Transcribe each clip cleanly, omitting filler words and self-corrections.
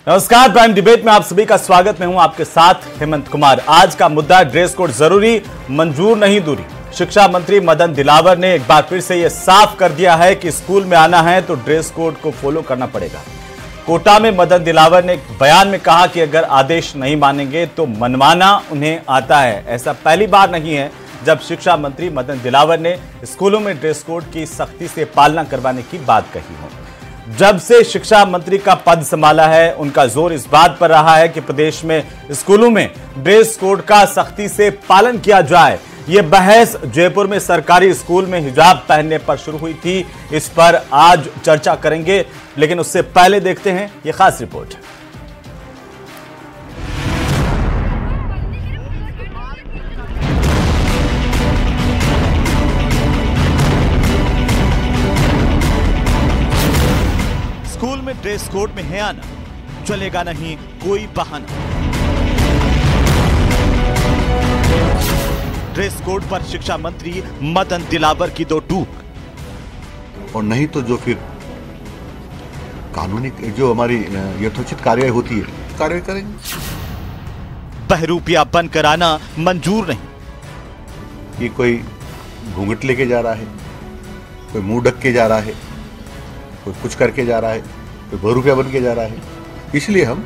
नमस्कार, prime debate में आप सभी का स्वागत। मैं हूं आपके साथ हेमंत कुमार। आज का मुद्दा ड्रेस कोड जरूरी, मंजूर नहीं दूरी। शिक्षा मंत्री मदन दिलावर ने एक बार फिर से यह साफ कर दिया है कि स्कूल में आना है तो ड्रेस कोड को फॉलो करना पड़ेगा। कोटा में मदन दिलावर ने एक बयान में कहा कि अगर आदेश नहीं मानेंगे तो मनवाना उन्हें आता है। ऐसा पहली बार नहीं है जब शिक्षा मंत्री मदन दिलावर ने स्कूलों में ड्रेस कोड की सख्ती से पालना करवाने की बात कही हो। जब से शिक्षा मंत्री का पद संभाला है, उनका जोर इस बात पर रहा है कि प्रदेश में स्कूलों में ड्रेस कोड का सख्ती से पालन किया जाए। यह बहस जयपुर में सरकारी स्कूल में हिजाब पहनने पर शुरू हुई थी। इस पर आज चर्चा करेंगे, लेकिन उससे पहले देखते हैं यह खास रिपोर्ट। स्कूल में ड्रेस कोड में है आना, चलेगा नहीं कोई बहाना। ड्रेस कोड पर शिक्षा मंत्री मदन दिलावर की दो टूक। और नहीं तो जो फिर कानूनी जो हमारी यथोचित कार्रवाई होती है, कार्रवाई करेंगे। बहरूपिया बनकर आना मंजूर नहीं। कि कोई घूंघट लेके जा रहा है, कोई मुंह ढक के जा रहा है, कोई कुछ करके जा रहा है, कोई बहरूपिया बन के जा रहा है। इसलिए हम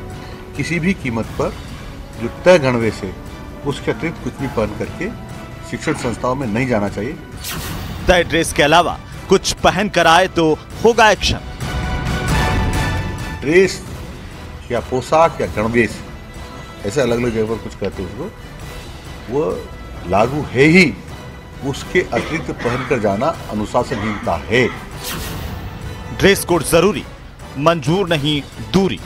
किसी भी कीमत पर जो तय गणवे से उसके अतिरिक्त कुछ भी पहन करके शिक्षण संस्थाओं में नहीं जाना चाहिए। तय ड्रेस के अलावा कुछ पहन कर आए तो होगा एक्शन। ड्रेस या पोशाक या गणवेश ऐसे अलग अलग जगह पर कुछ कहते हैं उसको, वो लागू है ही। उसके अतिरिक्त पहनकर जाना अनुशासनहीनता है। ड्रेस कोड जरूरी, मंजूर नहीं दूरी।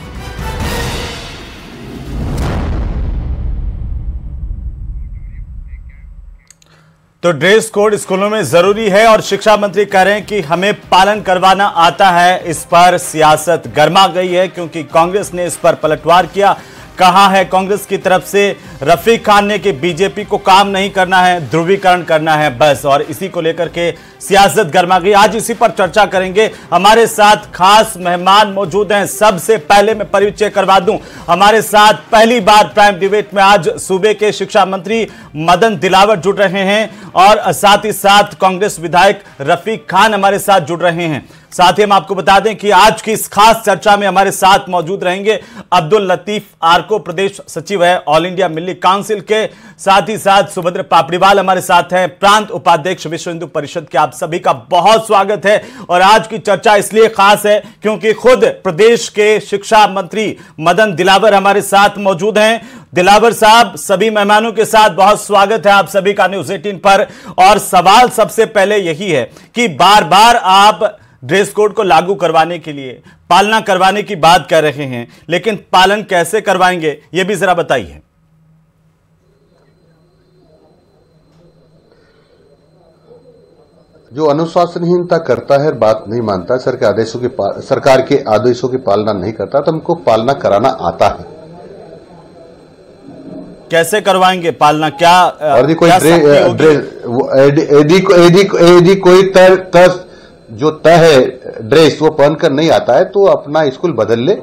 तो ड्रेस कोड स्कूलों में जरूरी है और शिक्षा मंत्री कह रहे हैं कि हमें पालन करवाना आता है। इस पर सियासत गर्मा गई है क्योंकि कांग्रेस ने इस पर पलटवार किया। कहा है कांग्रेस की तरफ से रफीक खान ने कि बीजेपी को काम नहीं करना है, ध्रुवीकरण करना है बस। और इसी को लेकर के सियासत गर्मा गई। आज इसी पर चर्चा करेंगे। हमारे साथ खास मेहमान मौजूद हैं। सबसे पहले मैं परिचय करवा दूं, हमारे साथ पहली बार प्राइम डिबेट में आज सूबे के शिक्षा मंत्री मदन दिलावर जुड़ रहे हैं और साथ ही साथ कांग्रेस विधायक रफीक खान हमारे साथ जुड़ रहे हैं। साथ ही हम आपको बता दें कि आज की इस खास चर्चा में हमारे साथ मौजूद रहेंगे अब्दुल लतीफ आर्को, प्रदेश सचिव है ऑल इंडिया मिल्ली काउंसिल के। साथ ही साथ सुभद्र पापड़ीवाल हमारे साथ हैं, प्रांत उपाध्यक्ष विश्व हिंदू परिषद के। आप सभी का बहुत स्वागत है। और आज की चर्चा इसलिए खास है क्योंकि खुद प्रदेश के शिक्षा मंत्री मदन दिलावर हमारे साथ मौजूद हैं। दिलावर साहब, सभी मेहमानों के साथ बहुत स्वागत है आप सभी का न्यूज़ 18 पर। और सवाल सबसे पहले यही है कि बार बार आप ड्रेस कोड को लागू करवाने के लिए, पालना करवाने की बात कर रहे हैं, लेकिन पालन कैसे करवाएंगे यह भी जरा बताइए। जो अनुशासनहीनता करता है, बात नहीं मानता, सरकार के आदेशों की पालना नहीं करता, तो हमको पालना कराना आता है। कैसे करवाएंगे पालना? क्या और कोई कोई जो तय है ड्रेस वो पहनकर नहीं आता है तो अपना स्कूल बदल ले।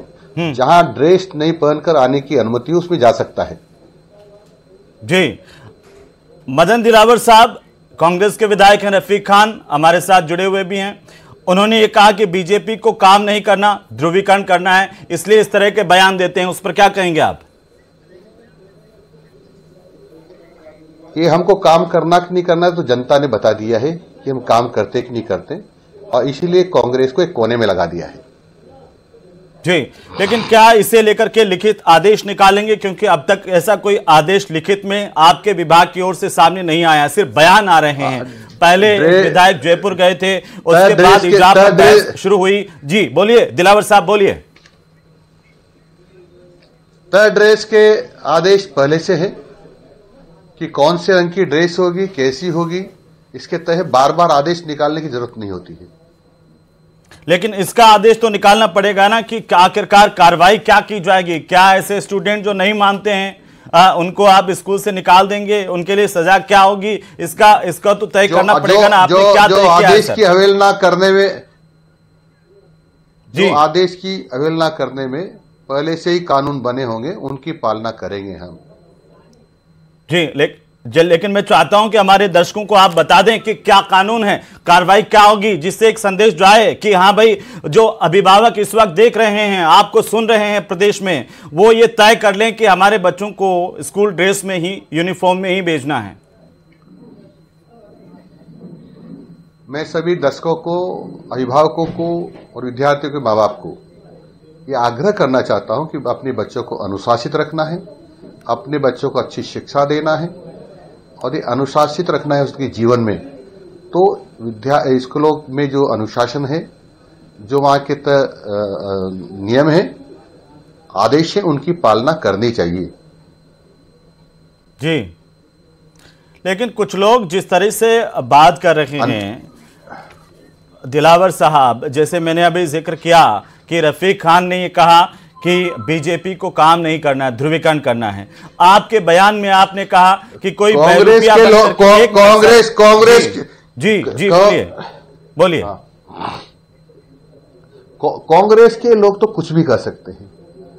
जहां ड्रेस नहीं पहनकर आने की अनुमति उसमें जा सकता है। जी, मदन दिलावर साहब कांग्रेस के विधायक हैं, रफीक खान हमारे साथ जुड़े हुए भी हैं। उन्होंने ये कहा कि बीजेपी को काम नहीं करना, ध्रुवीकरण करना है, इसलिए इस तरह के बयान देते हैं। उस पर क्या कहेंगे आप? ये हमको काम करना कि नहीं करना है तो जनता ने बता दिया है कि हम काम करते कि नहीं करते, और इसीलिए कांग्रेस को एक कोने में लगा दिया है। जी, लेकिन क्या इसे लेकर के लिखित आदेश निकालेंगे? क्योंकि अब तक ऐसा कोई आदेश लिखित में आपके विभाग की ओर से सामने नहीं आया, सिर्फ बयान आ रहे हैं। पहले विधायक जयपुर गए थे, उसके बाद हिजाब पर बहस शुरू हुई। जी बोलिए दिलावर साहब, बोलिए। तय ड्रेस के आदेश पहले से है कि कौन से रंग की ड्रेस होगी, कैसी होगी, इसके तहत बार बार आदेश निकालने की जरूरत नहीं होती है। लेकिन इसका आदेश तो निकालना पड़ेगा ना कि आखिरकार कार्रवाई क्या की जाएगी। क्या ऐसे स्टूडेंट जो नहीं मानते हैं उनको आप स्कूल से निकाल देंगे? उनके लिए सजा क्या होगी? इसका तो तय करना पड़ेगा ना। आपने क्या तय किया है? आदेश की अवहेलना करने में जो आदेश की अवहेलना करने में पहले से ही कानून बने होंगे, उनकी पालना करेंगे हम। जी, लेकिन मैं चाहता हूं कि हमारे दर्शकों को आप बता दें कि क्या कानून है, कार्रवाई क्या होगी, जिससे एक संदेश जाए कि हां भाई, जो अभिभावक इस वक्त देख रहे हैं, आपको सुन रहे हैं प्रदेश में, वो ये तय कर लें कि हमारे बच्चों को स्कूल ड्रेस में ही, यूनिफॉर्म में ही भेजना है। मैं सभी दर्शकों को, अभिभावकों को और विद्यार्थियों के माँ बाप को ये आग्रह करना चाहता हूं कि अपने बच्चों को अनुशासित रखना है, अपने बच्चों को अच्छी शिक्षा देना है और ये अनुशासित रखना है उसके जीवन में। तो स्कूलों में जो अनुशासन है, जो वहाँ के नियम है, आदेश है, उनकी पालना करनी चाहिए। जी, लेकिन कुछ लोग जिस तरह से बात कर रहे हैं दिलावर साहब, जैसे मैंने अभी जिक्र किया कि रफीक खान ने ये कहा कि बीजेपी को काम नहीं करना है, ध्रुवीकरण करना है। आपके बयान में आपने कहा कि कोई कांग्रेस जी बोलिए। कांग्रेस के लोग तो कुछ भी कर सकते हैं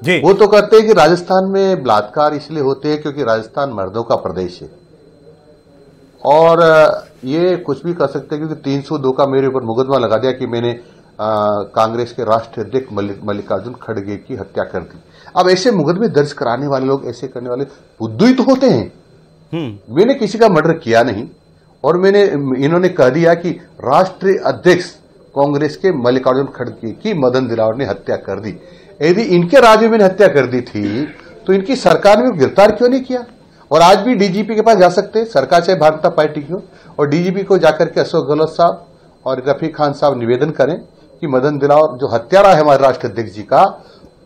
जी। वो तो कहते हैं कि राजस्थान में बलात्कार इसलिए होते हैं क्योंकि राजस्थान मर्दों का प्रदेश है, और ये कुछ भी कर सकते हैं क्योंकि 302 का मेरे ऊपर मुकदमा लगा दिया कि मैंने कांग्रेस के राष्ट्रीय अध्यक्ष मल्लिकार्जुन खड़गे की हत्या कर दी। अब ऐसे मुकदमे दर्ज कराने वाले लोग, ऐसे करने वाले बुद्धू ही तो होते हैं। मैंने किसी का मर्डर किया नहीं, और इन्होंने कह दिया कि राष्ट्रीय अध्यक्ष कांग्रेस के मल्लिकार्जुन खड़गे की मदन दिलावर ने हत्या कर दी। यदि इनके राज्य में हत्या कर दी थी तो इनकी सरकार ने गिरफ्तार क्यों नहीं किया? और आज भी डीजीपी के पास जा सकते हैं, सरकार चाहे भारतीय जनता पार्टी की हो, और डीजीपी को जाकर के अशोक गहलोत साहब और रफीक खान साहब निवेदन करें कि मदन दिलावर जो हत्यारा है हमारे राष्ट्रीय अध्यक्ष जी का,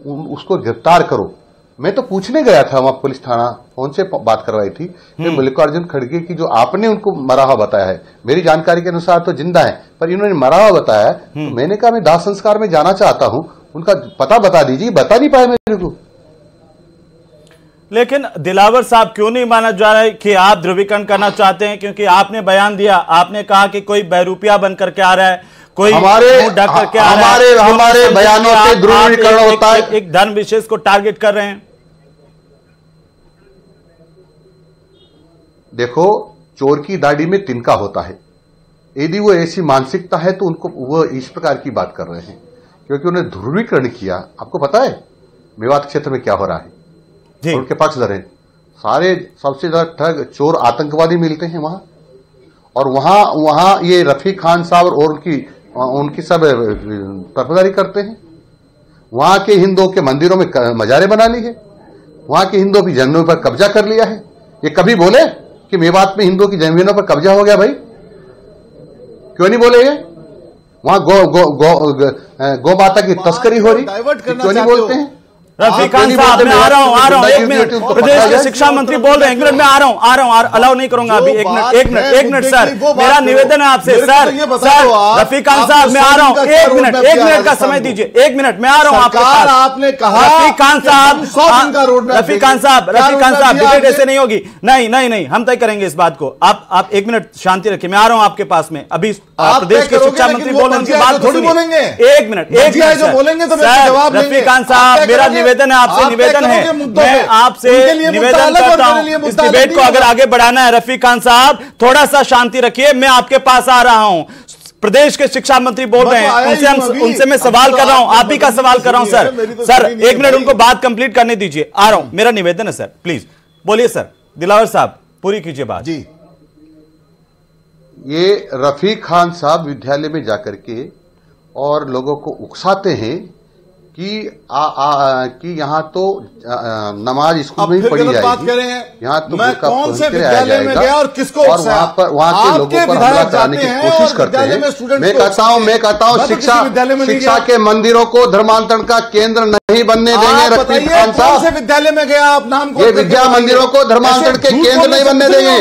उसको गिरफ्तार करो। मैं तो पूछने गया था वहां पुलिस थाना, फोन से बात करवाई थी कि मल्लिकार्जुन खड़गे की जो आपने उनको मरा हुआ बताया है, मेरी जानकारी के अनुसार तो जिंदा है पर इन्होंने मरा हुआ बताया है, तो मैंने कहा मैं दाह संस्कार में जाना चाहता हूं, उनका पता बता दीजिए। बता नहीं पाए मेरे को। लेकिन दिलावर साहब, क्यों नहीं माना जा रहा है कि आप ध्रुवीकरण करना चाहते हैं? क्योंकि आपने बयान दिया, आपने कहा कि कोई बहरूपिया बन करके आ रहा है, कोई हमारे बयानों से ध्रुवीकरण होता है। एक धर्म विशेष को टारगेट कर रहे हैं। देखो, चोर की दाढ़ी में तिनका होता है। यदि वो ऐसी मानसिकता है तो उनको वो इस प्रकार की बात कर रहे हैं क्योंकि उन्हें ध्रुवीकरण किया। आपको पता है मेवात क्षेत्र में क्या हो रहा है जी। उनके पक्षधर हैं सारे, सबसे ज्यादा ठग चोर आतंकवादी मिलते हैं वहां, और वहां ये रफीक खान साहब और उनकी सब तरफदारी करते हैं। वहां के हिंदुओं के मंदिरों में मजारे बना ली है, वहां के हिंदुओं की जमीनों पर कब्जा कर लिया है। ये कभी बोले कि मेवात में हिंदुओं की जमीनों पर कब्जा हो गया? भाई क्यों नहीं बोले? ये वहां गौ माता की तस्करी हो रही, क्यों नहीं बोलते हैं? रफीक खान साहब, मैं आ रहा हूं, एक मिनट। प्रदेश के शिक्षा मंत्री बोल रहे हैं, एक मिनट में आ रहा हूं, अलाउ नहीं करूंगा अभी। एक मिनट सर, मेरा निवेदन है आपसे सर। रफीक खान साहब, मैं आ रहा हूं, एक मिनट का समय दीजिए, 1 मिनट में आ रहा हूं आपके पास। आपने कहा रफीक खान साहब, डिबेट ऐसे नहीं होगी। नहीं, हम तय करेंगे इस बात को। आप 1 मिनट शांति रखिए, मैं आ रहा हूं आपके पास में। अभी प्रदेश के शिक्षा मंत्री बोल रहे हैं, उनकी बात थोड़ी बोलेंगे। 1 मिनट रफीक खान साहब, मेरा निवेदन है आपसे, निवेदन है, मैं आपसे निवेदन करता हूं, इस डिबेट को अगर आगे बढ़ाना है रफीक खान साहब, थोड़ा सा शांति रखिए। मैं आपके पास आ रहा हूं, प्रदेश के शिक्षा मंत्री बोल रहे हैं, उनसे मैं सवाल कर रहा हूं, आप ही का सवाल कर रहा हूं सर। 1 मिनट उनको बात कंप्लीट करने दीजिए, आ रहा हूं, मेरा निवेदन है सर, प्लीज बोलिए सर। दिलावर साहब, पूरी कीजिए बात जी। ये रफीक खान साहब विद्यालय में जाकर के और लोगों को उकसाते हैं कि यहाँ तो नमाज स्कूल में ही पढ़ी जाएगी, यहाँ तो मैं कौन से विद्यालय में गया और किसको, और वहाँ के लोगों पर हमला कराने की कोशिश करते हैं। मैं कहता हूँ शिक्षा के मंदिरों को धर्मांतरण का केंद्र नहीं बनने देंगे रफीक खान साहब। विद्यालय में गया आप नाम ये विद्या मंदिरों को धर्मांतरण के केंद्र नहीं बनने देंगे।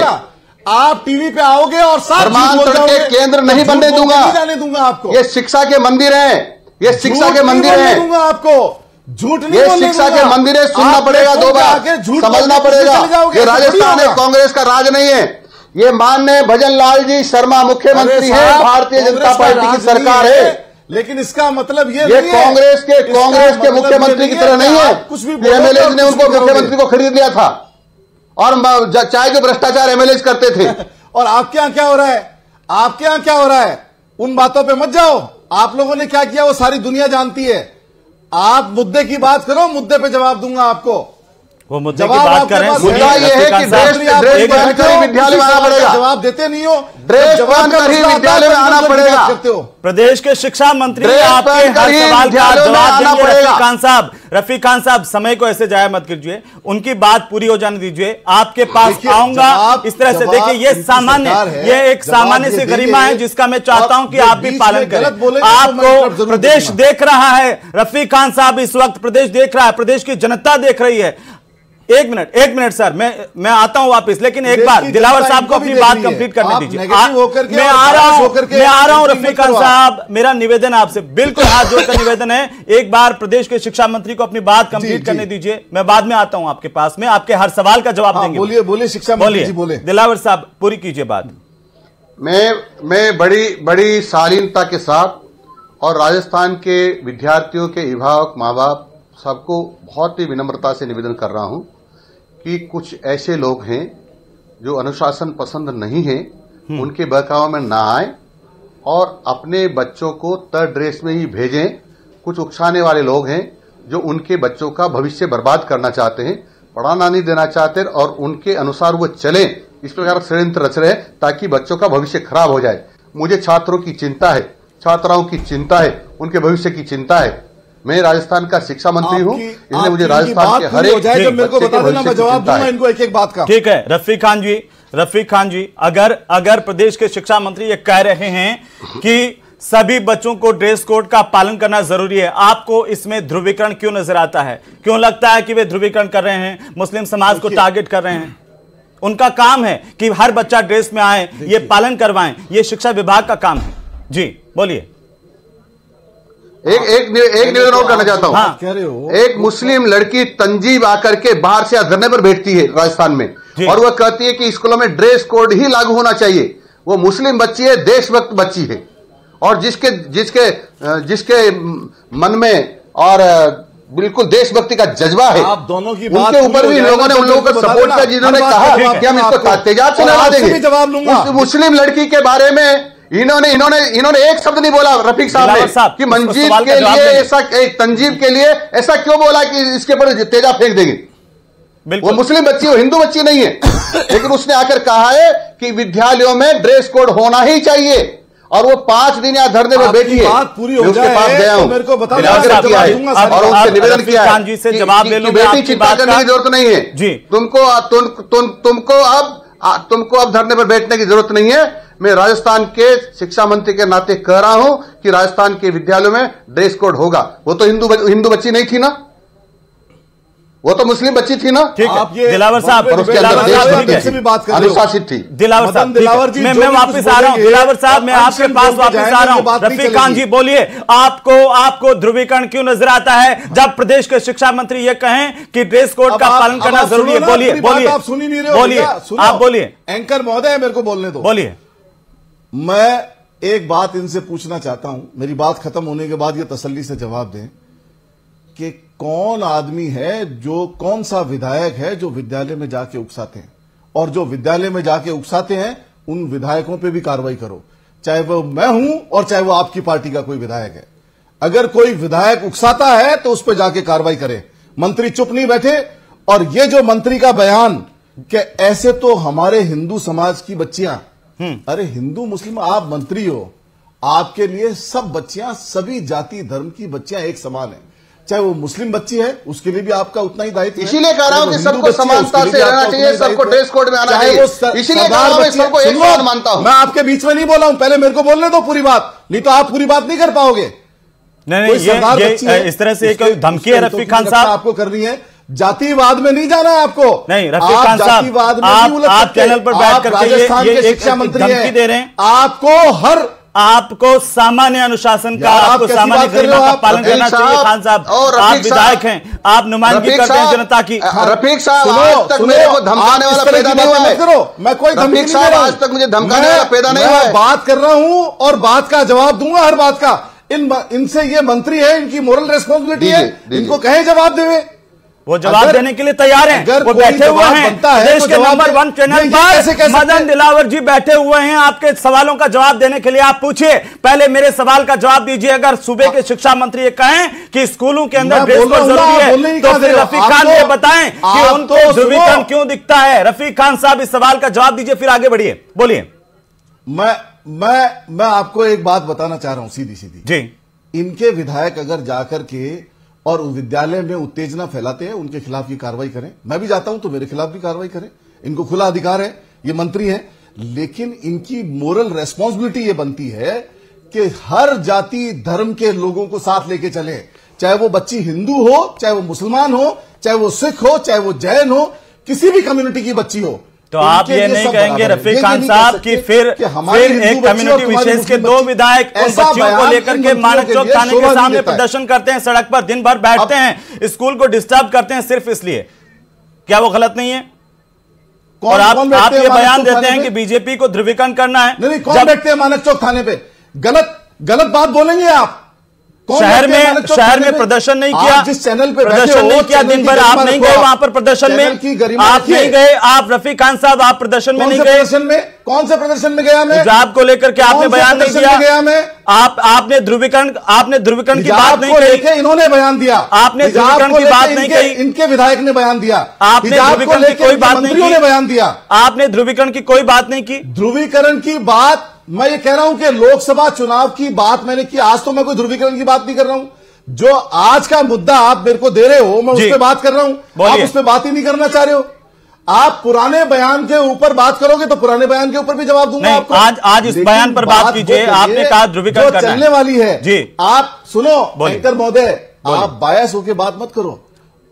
आप टीवी पे आओगे और धर्मांतरण के केंद्र नहीं बनने दूंगा आपको। ये शिक्षा के मंदिर है, ये शिक्षा के मंदिर है, आपको झूठ नहीं, ये शिक्षा के मंदिर है। सुनना पड़ेगा, 2 बार समझना पड़ेगा। ये राजस्थान है, कांग्रेस का राज नहीं है। ये माननीय भजन लाल जी शर्मा मुख्यमंत्री है, भारतीय जनता पार्टी की सरकार है। लेकिन इसका मतलब ये नहीं है कांग्रेस के मुख्यमंत्री की तरह नहीं है। कुछ भी एमएलए ने उनको मुख्यमंत्री को खरीद लिया था और चाय के भ्रष्टाचार एमएलए करते थे। और आपके यहां क्या हो रहा है, आपके यहां क्या हो रहा है, उन बातों पे मत जाओ। आप लोगों ने क्या किया वो सारी दुनिया जानती है। आप मुद्दे की बात करो, मुद्दे पे जवाब दूंगा आपको। वो मुद्दे की बात करें। मुद्दा ये है कि ड्रेस पहन कर ही विद्यालय में आना पड़ेगा। जवाब देते नहीं हो, ड्रेस पहन कर ही विद्यालय में आना पड़ेगा। प्रदेश के शिक्षा मंत्री आपके हर सवाल का जवाब देंगे। रफीक खान साहब समय को ऐसे जाया मत कीजिए, उनकी बात पूरी हो जाने दीजिए। आपके पास आऊंगा इस तरह से। देखिए ये सामान्य, ये एक सामान्य सी गरिमा है जिसका मैं चाहता हूं कि आप भी पालन करें। आपको प्रदेश देख रहा है, रफीक खान साहब इस वक्त प्रदेश देख रहा है, प्रदेश की जनता देख रही है। एक मिनट सर, मैं आता हूं वापस, लेकिन एक बार दिलावर साहब को अपनी बात कंप्लीट करने दीजिए। मैं आ रहा हूं रफीक खान साहब, मेरा निवेदन आपसे बिल्कुल हाथ जोड़कर निवेदन है, एक बार प्रदेश के शिक्षा मंत्री को अपनी बात कंप्लीट करने दीजिए। मैं बाद में आता हूं आपके पास में, आपके हर सवाल का जवाब देंगे। बोलिए शिक्षा मंत्री जी, बोलिए। दिलावर साहब पूरी कीजिए बात। मैं बड़ी शालीनता के साथ और राजस्थान के विद्यार्थियों के अभिभावक माँ बाप सबको बहुत ही विनम्रता से निवेदन कर रहा हूं कि कुछ ऐसे लोग हैं जो अनुशासन पसंद नहीं है, उनके बहकावे में ना आए और अपने बच्चों को थर्ड ड्रेस में ही भेजें। कुछ उकसाने वाले लोग हैं जो उनके बच्चों का भविष्य बर्बाद करना चाहते हैं, पढ़ाना नहीं देना चाहते और उनके अनुसार वो चले, इस प्रकार षड्यंत्र रच रहे ताकि बच्चों का भविष्य खराब हो जाए। मुझे छात्रों की चिंता है, छात्राओं की चिंता है, उनके भविष्य की चिंता है। मैं राजस्थान का शिक्षा मंत्री हूं, इसलिए मुझे राजस्थान के हर एक मेरे को बता देना, मैं जवाब दूंगा इनको एक एक बात का। ठीक है रफीक खान जी, अगर प्रदेश के शिक्षा मंत्री ये कह रहे हैं कि सभी बच्चों को ड्रेस कोड का पालन करना जरूरी है, आपको इसमें ध्रुवीकरण क्यों नजर आता है? क्यों लगता है कि वे ध्रुवीकरण कर रहे हैं, मुस्लिम समाज को टारगेट कर रहे हैं? उनका काम है कि हर बच्चा ड्रेस में आए, ये पालन करवाएं, ये शिक्षा विभाग का काम है। जी बोलिए। एक निवेदन और करना चाहता हूं। हाँ, कह रहे हो एक मुस्लिम लड़की तंजीब आकर के बाहर से धरने पर बैठती है राजस्थान में और वह कहती है कि स्कूलों में ड्रेस कोड ही लागू होना चाहिए। वो मुस्लिम बच्ची है, देशभक्त बच्ची है और जिसके मन में और बिल्कुल देशभक्ति का जज्बा है। आप दोनों की बात उनके ऊपर भी लोगों ने उन लोगों को सपोर्ट किया जिन्होंने कहा कि हम इसको तेजाब से लगा देंगे। जवाब लूंगा। उस मुस्लिम लड़की के बारे में इन्होंने एक शब्द नहीं बोला रफीक साहब ने कि मंजीत के लिए ऐसा, एक तंजीब के लिए ऐसा क्यों बोला कि इसके ऊपर तेजा फेंक देंगे। वो मुस्लिम बच्ची, वो हिंदू बच्ची नहीं है, लेकिन उसने आकर कहा है कि विद्यालयों में ड्रेस कोड होना ही चाहिए और वो 5 दिन यहाँ धरने में बैठी है। बात पूरी हो जाए, पास गया हूं, मेरे को बता और उनसे निवेदन किया है कि बेटी चिंता करने की जरूरत नहीं है जी, तुमको अब धरने पर बैठने की जरूरत नहीं है। मैं राजस्थान के शिक्षा मंत्री के नाते कह रहा हूं कि राजस्थान के विद्यालयों में ड्रेस कोड होगा। वो तो हिंदू बच्ची नहीं थी ना, वो तो मुस्लिम बच्ची थी ना। ठीक है दिलावर साहब, अनुशासित थी। दिलावर साहब, मैं वापस आ रहा हूं। दिलावर साहब मैं आपके पास वापस आ रहा हूं। रफीक खान जी बोलिए, आपको ध्रुवीकरण क्यों नजर आता है जब प्रदेश के शिक्षा मंत्री ये कहें कि ड्रेस कोड का पालन करना जरूरी है? बोलिए आप सुन ही नहीं रहे हो। बोलिए, आप बोलिए। एंकर महोदय मेरे को बोलने दो। बोलिए। मैं एक बात इनसे पूछना चाहता हूं, मेरी बात खत्म होने के बाद ये तसल्ली से जवाब दें कि कौन आदमी है, जो कौन सा विधायक है जो विद्यालय में जाके उकसाते हैं, और जो विद्यालय में जाके उकसाते हैं उन विधायकों पे भी कार्रवाई करो, चाहे वो मैं हूं और चाहे वो आपकी पार्टी का कोई विधायक है। अगर कोई विधायक उकसाता है तो उस पर जाके कार्रवाई करें, मंत्री चुप नहीं बैठे। और ये जो मंत्री का बयान कि ऐसे तो हमारे हिंदू समाज की बच्चियां, अरे हिंदू मुस्लिम, आप मंत्री हो, आपके लिए सब बच्चियां, सभी जाति धर्म की बच्चियां एक समान है। चाहे वो मुस्लिम बच्ची है उसके लिए भी आपका उतना ही दायित्व है। इसीलिए कह रहा हूं कि सबको समानता से रहना चाहिए, सबको ड्रेस कोड में आना चाहिए। इसीलिए कह रहा हूं सबको एक समान मानता हूं। मैं आपके बीच में नहीं बोला हूं, पहले मेरे को बोलने दो पूरी बात, नहीं तो आप पूरी बात नहीं कर पाओगे। नहीं, ये इस तरह से कोई धमकी है रफीक खान साहब आपको करनी है। जातिवाद में नहीं जाना है आपको। नहीं रफीक खान साहब, आप चैनल पर बैठ करके राजस्थान के शिक्षा मंत्री धमकी दे रहे हैं। आपको सामान्य अनुशासन का, आपको सामान्य गरिमा का पालन करना चाहिए। खान साहब आप विधायक हैं, आप नुमाइंदगी करते हैं जनता की। रफीक साहब आज तक मेरे को धमकाने वाला पैदा नहीं हुआ है। मैं कोई धमकी साहब आज तक मुझे धमकाने वाला पैदा नहीं हुआ है। बात कर रहा हूं और बात का जवाब दूंगा, हर बात का। इनसे ये मंत्री है, इनकी मोरल रेस्पॉन्सिबिलिटी है, इनको कहे जवाब देवे। वो जवाब देने के लिए तैयार हैं, वो बैठे हुए हैं देश के नंबर 1 चैनल पर। मदन दिलावर जी बैठे हुए हैं आपके सवालों का जवाब देने के लिए। आप पूछिए, पहले मेरे सवाल का जवाब दीजिए। अगर सूबे के शिक्षा मंत्री ये कहें कि स्कूलों के अंदर ड्रेस कोड जरूरी है, तो फिर रफीक खान ये बताएं कि उनको ध्रुवीकरण क्यों दिखता है। रफीक खान साहब इस सवाल का जवाब दीजिए, फिर आगे बढ़िए, बोलिए। मैं आपको एक बात बताना चाह रहा हूं सीधी सीधी जी। इनके विधायक अगर जाकर के और विद्यालय में उत्तेजना फैलाते हैं, उनके खिलाफ की कार्रवाई करें। मैं भी जाता हूं तो मेरे खिलाफ भी कार्रवाई करें, इनको खुला अधिकार है, ये मंत्री हैं। लेकिन इनकी मोरल रेस्पॉन्सिबिलिटी ये बनती है कि हर जाति धर्म के लोगों को साथ लेके चले, चाहे वो बच्ची हिंदू हो, चाहे वो मुसलमान हो, चाहे वो सिख हो, चाहे वो जैन हो, किसी भी कम्युनिटी की बच्ची हो। तो आप ये नहीं कहेंगे रफीक खान साहब कि फिर एक कम्युनिटी विशेष के 2 विधायक उन बच्चियों को लेकर के मानक चौक थाने के सामने प्रदर्शन करते हैं, सड़क पर दिन भर बैठते हैं, स्कूल को डिस्टर्ब करते हैं सिर्फ इसलिए, क्या वो गलत नहीं है? और आप ये बयान देते हैं कि बीजेपी को ध्रुवीकरण करना है। नहीं, कौन बैठते हैं मानक चौक थाने पे? गलत बात बोलेंगे आप। शहर में प्रदर्शन नहीं किया, जिस चैनल पे प्रदर्शन नहीं किया, दिन भर आप नहीं गए वहां पर प्रदर्शन में, आप नहीं गए। आप रफीक खान साहब आप प्रदर्शन में नहीं गए। कौन से प्रदर्शन में गया मैं? हिजाब को लेकर के आपने बयान नहीं दिया। आपने ध्रुवीकरण की बात नहीं कही, इन्होंने बयान दिया। आपने ध्रुवीकरण की बात नहीं कही, इनके विधायक ने बयान दिया। आपने ध्रुवीकरण की कोई बात नहीं की, बयान दिया। आपने ध्रुवीकरण की कोई बात नहीं की। ध्रुवीकरण की बात मैं ये कह रहा हूं कि लोकसभा चुनाव की बात मैंने की, आज तो मैं कोई ध्रुवीकरण की बात नहीं कर रहा हूं। जो आज का मुद्दा आप मेरे को दे रहे हो, मैं उस पर बात कर रहा हूं, आप उस पर बात ही नहीं करना चाह रहे हो। आप पुराने बयान के ऊपर बात करोगे तो पुराने बयान के ऊपर भी जवाब दूंगा आपको। आज इस बयान पर बात कीजिए। आपने कहा ध्रुवीकरण करना चलने वाली है जी। आप सुनो एंकर महोदय, आप बायस होकर बात मत करो।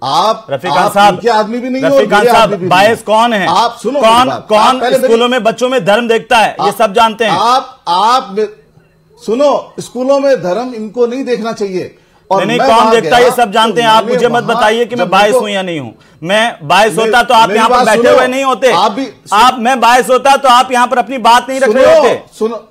आप रफीक खान साहब के आदमी भी नहीं हो। रफीक खान साहब बायस कौन है? आप सुनो, कौन स्कूलों में बच्चों में धर्म देखता है, ये सब जानते हैं। आप सुनो, स्कूलों में धर्म इनको नहीं देखना चाहिए। और नहीं, कौन देखता है ये सब जानते हैं। आप मुझे मत बताइए कि मैं बायस हूं या नहीं हूं। मैं बायस होता तो आप यहाँ पर बैठे हुए नहीं होते। मैं बायस होता तो आप यहाँ पर अपनी बात नहीं रख रहे होते। सुनो,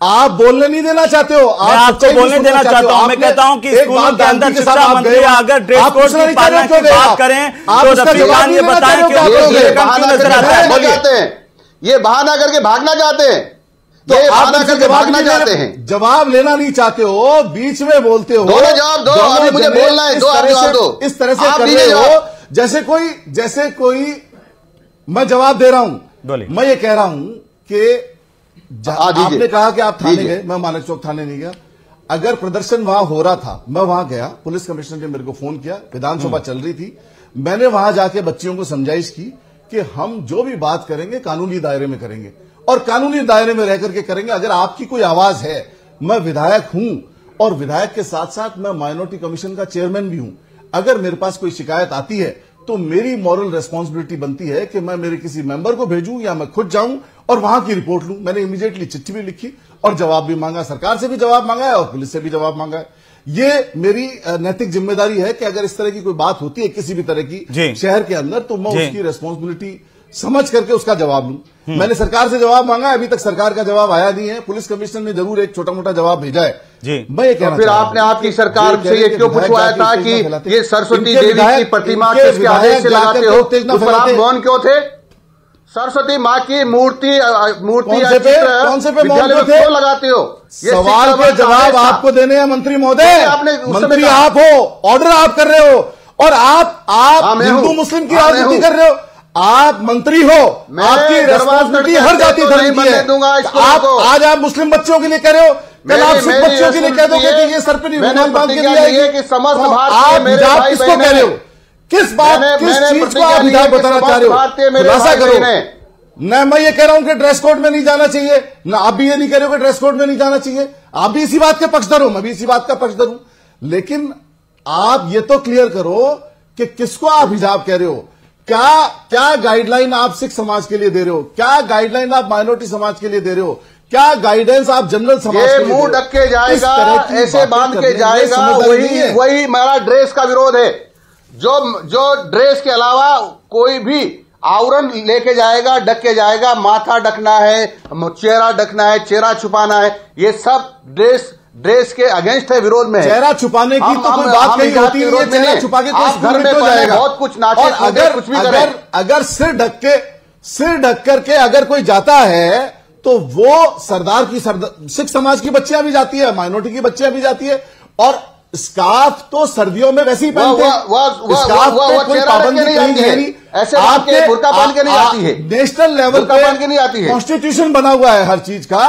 आप बोलने नहीं देना चाहते हो। मैं आपको बोलने देना चाहता हूं। मैं कहता हूं कि स्कूलों के अंदर शिक्षा मंत्री अगर ड्रेस कोड की पालना की बात करें तो रफीक खान ये बताएं कि क्यों नजर आता है। ये बहाना करके भागना चाहते हैं, तो आप करके भागना चाहते हैं, जवाब लेना नहीं चाहते हो, बीच में बोलते हो। दोनों जवाब दो, अभी मुझे बोलना है, दो आप जवाब दो। इस तरह से कर रहे हो जैसे कोई मैं जवाब दे रहा हूं। मैं ये कह रहा हूं कि आपने कहा कि आप थाने गए, मैं मानक चौक थाने नहीं गया। अगर प्रदर्शन वहां हो रहा था, मैं वहां गया, पुलिस कमिश्नर ने मेरे को फोन किया, विधानसभा चल रही थी, मैंने वहां जाके बच्चियों को समझाइश की कि हम जो भी बात करेंगे कानूनी दायरे में करेंगे और कानूनी दायरे में रह करके करेंगे। अगर आपकी कोई आवाज है, मैं विधायक हूं और विधायक के साथ साथ मैं माइनॉरिटी कमीशन का चेयरमैन भी हूं। अगर मेरे पास कोई शिकायत आती है तो मेरी मॉरल रेस्पॉन्सिबिलिटी बनती है कि मैं मेरे किसी मेंबर को भेजूं या मैं खुद जाऊं और वहां की रिपोर्ट लूं। मैंने इमीडिएटली चिट्ठी भी लिखी और जवाब भी मांगा, सरकार से भी जवाब मांगा है और पुलिस से भी जवाब मांगा है। ये मेरी नैतिक जिम्मेदारी है कि अगर इस तरह की कोई बात होती है किसी भी तरह की शहर के अंदर, तो मैं उसकी रेस्पॉन्सिबिलिटी समझ करके उसका जवाब लूं। मैंने सरकार से जवाब मांगा, अभी तक सरकार का जवाब आया नहीं है। पुलिस कमिश्नर ने जरूर एक छोटा मोटा जवाब भेजा है जी। मैं ये कहना फिर आपने आपकी सरकार से ये क्यों पूछवाया था कि ये सरस्वती देवी की प्रतिमा किसके आदेश से लगाते हो, उस पर आप मौन क्यों थे? सरस्वती माँ की मूर्ति कौन से पे विद्यालय में क्यों लगाते हो? सवाल के जवाब आपको देने हैं मंत्री महोदय। मंत्री आप हो, ऑर्डर आप कर रहे हो और आप हिंदू मुस्लिम की राजनीति कर रहे हो। आप मंत्री हो, आपकी रेस्पॉन्सिबिलिटी हर जाति धर्म की है। आज आप मुस्लिम बच्चों के लिए कह रहे हो, कल आप सिख बच्चों के लिए कह दोगे कि ये सर पे नहीं बांध के दिया है। आप हिजाब किसको कह रहे हो? किस बात किस चीज को आप हिजाब बताना चाह रहे हो? खुलासा करो। न मैं ये कह रहा हूं कि ड्रेस कोड में नहीं जाना चाहिए, ना आप भी ये नहीं कह रहे हो कि ड्रेस कोड में नहीं जाना चाहिए। आप भी इसी बात के पक्षधर हो, मैं भी इसी बात का पक्षधर हूं। लेकिन आप ये तो क्लियर करो कि किसको आप हिजाब कह रहे हो। क्या गाइडलाइन आप सिख समाज के लिए दे रहे हो? क्या गाइडलाइन आप माइनॉरिटी समाज के लिए दे रहे हो? क्या गाइडेंस आप जनरल समाज के लिए? मुंह ढक के जाएगा, ऐसे बांध के जाएगा, वही मेरा ड्रेस का विरोध है। जो ड्रेस के अलावा कोई भी आवरण लेके जाएगा, ढक के जाएगा, माथा ढकना है, चेहरा ढकना है, चेहरा छुपाना है, ये सब ड्रेस ड्रेस के अगेंस्ट है, विरोध में है। चेहरा छुपाने की तो कोई बात नहीं होती है, चेहरा छुपा के आप घर में जाएगा बहुत कुछ नाचे, अगर कुछ भी करें। अगर सिर ढक करके अगर कोई जाता है तो वो सरदार की सिख समाज की बच्चियां भी जाती है, माइनॉरिटी की बच्चियां भी जाती है, और स्कार्फ तो सर्दियों में वैसे ही पहनते हैं, स्कार्फ पे कोई पाबंदी नहीं है, ऐसे आपके बुर्का पहन के नहीं आती है, नेशनल लेवल पे पहन के नहीं आती है। कॉन्स्टिट्यूशन बना हुआ है हर चीज का,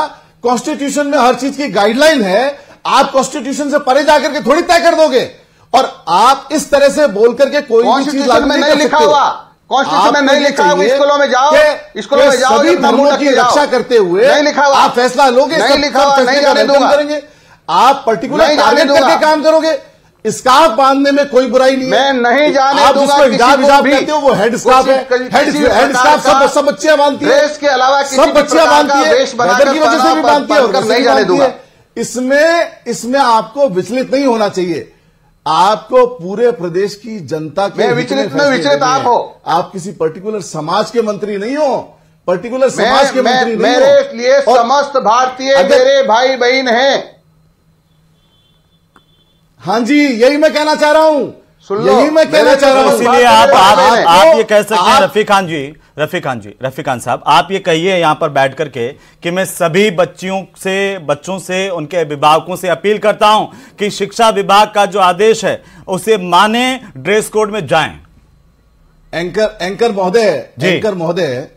कॉन्स्टिट्यूशन में हर चीज की गाइडलाइन है, आप कॉन्स्टिट्यूशन से परे जाकर के थोड़ी तय कर दोगे, और आप इस तरह से बोल करके कोई भी चीज लागू नहीं कर लिखा हुआ, कॉन्स्टिट्यूशन में नहीं लिखा हुआ, स्कूलों में जाओ, स्कूलों में जाओ, सभी धर्मों की रक्षा करते हुए नहीं लिखा हुआ, आप फैसला लोगे, नहीं लिखा हुआ, नहीं जाने दूंगा करेंगे, आप पर्टिकुलर टारगेट करके काम करोगे। स्कार्फ बांधने में कोई बुराई नहीं है, मैं नहीं जाने आप दूंगा। जिसको हिजाब कहते हो वो हेड स्कार्फ है, हेड स्कार्फ सब बच्चियां बांधती है, ड्रेस के अलावा सब बच्चियां बांधती है, वेदर की वजह से भी बांधती है और नहीं जाने दूंगा। इसमें आपको विचलित नहीं होना चाहिए, आपको पूरे प्रदेश की जनता के विचलित आप हो, आप किसी पर्टिकुलर समाज के मंत्री नहीं हो, पर्टिकुलर समाज के मंत्री नहीं हो। मेरे लिए समस्त भारतीय मेरे भाई बहन हैं। हाँ जी, यही मैं कहना चाह रहा हूं, यही मैं कहना चाह रहा हूं। इसीलिए आप ये कह सकते हैं रफीक खान साहब, आप ये कहिए यहां पर बैठ करके कि मैं सभी बच्चों से उनके अभिभावकों से अपील करता हूं कि शिक्षा विभाग का जो आदेश है उसे माने, ड्रेस कोड में जाएं। एंकर महोदय,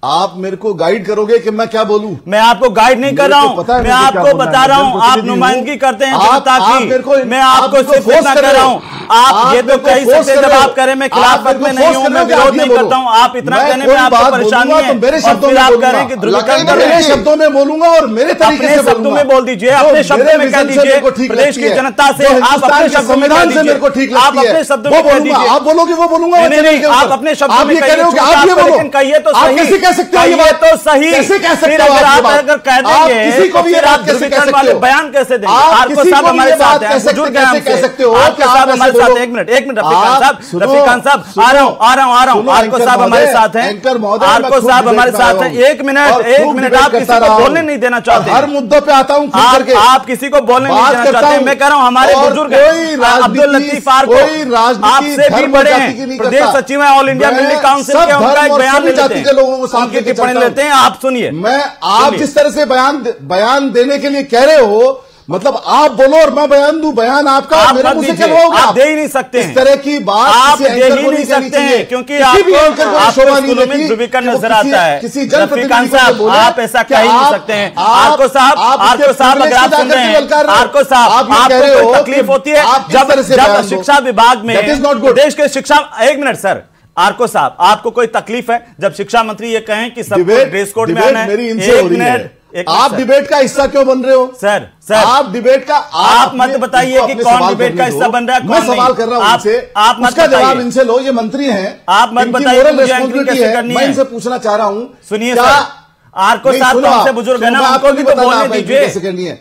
आप मेरे को गाइड करोगे कि मैं क्या बोलूं? मैं आपको गाइड नहीं कर रहा हूं, मैं आपको बता रहा हूं, आप नुमाइंदगी करते हैं जनता की, मैं आपको सिर्फ इतना कर रहा हूं। आप ये तो कह सकते जब आप करें मैं खिलाफत में नहीं हूं, मैं विरोध नहीं करता हूं, आप इतना कहने में आपको परेशानी है, मेरे शब्दों में आप करें कि ध्रुवीकरण कर रहे हैं, शब्दों में बोलूंगा और मेरे तरीके से शब्दों में बोल दीजिए, अपने शब्दों में कह दीजिए, प्रदेश की जनता से आप अपने शब्दों में संविधान से मेरे को ठीक लगती है, आप अपने शब्दों में कह दीजिए, आप बोलोगे वो बोलूंगा, नहीं आप अपने शब्दों में कहिए तो सही, कह सकते हो, ये तो सही, कैसे कह सकते हो? अगर कह देंगे किसी को भी आप ध्रुवीकरण वाले बयान कैसे देंगे? आरको साहब हमारे साथ हैं, बुजुर्ग हैं हमसे, आरको साहब हमारे साथ, एक मिनट रफीक खान साहब आ रहा हूं, आरको साहब हमारे साथ हैं, आरको साहब हमारे साथ हैं, एक मिनट आप किसी को बोलने नहीं देना चाहते, हर मुद्दों पे आता हूं, आप किसी को बोलने नहीं देना चाहते, मैं कह रहा हूं हमारे बुजुर्ग अब्दुल लतीफ आरको आपसे भी बड़े हैं, प्रदेश सचिव है ऑल इंडिया मिलिट्री काउंसिल के, उनका एक बयान लेते हैं, उनकी टिप्पणी लेते हैं, आप सुनिए। आप जिस तरह से बयान देने के लिए कह रहे हो, मतलब आप बोलो और मैं बयान दूं, बयान आपका मेरे मुंह से करवाओगे, आप दे ही नहीं सकते, इस तरह की बात आप दे ही नहीं सकते हैं, क्योंकि आपको ध्रुवीकरण नजर आता है। रफीक खान साहब आप ऐसा कह ही नहीं सकते हैं। आरको साहब अगर आप सुन रहे हैं, आरको साहब आपको तकलीफ होती है जब शिक्षा विभाग में देश के शिक्षा, एक मिनट सर, आरको साहब आपको कोई तकलीफ है जब शिक्षा मंत्री ये कहें कि सबको ड्रेस कोड में आना है? एक मिनट, आप डिबेट का हिस्सा क्यों बन रहे हो? सर आप डिबेट का, आप मत बताइए कि कौन डिबेट का हिस्सा बन रहा है, मैं सवाल कर रहा हूं इनसे, आप मत जवाब इनसे लो, ये मंत्री हैं, आप मत बताइए मैं इनसे पूछना चाह रहा हूं। सुनिए सर, आरको साहब तो हमसे बुजुर्ग है ना, उनको भी तो बोलने दीजिए।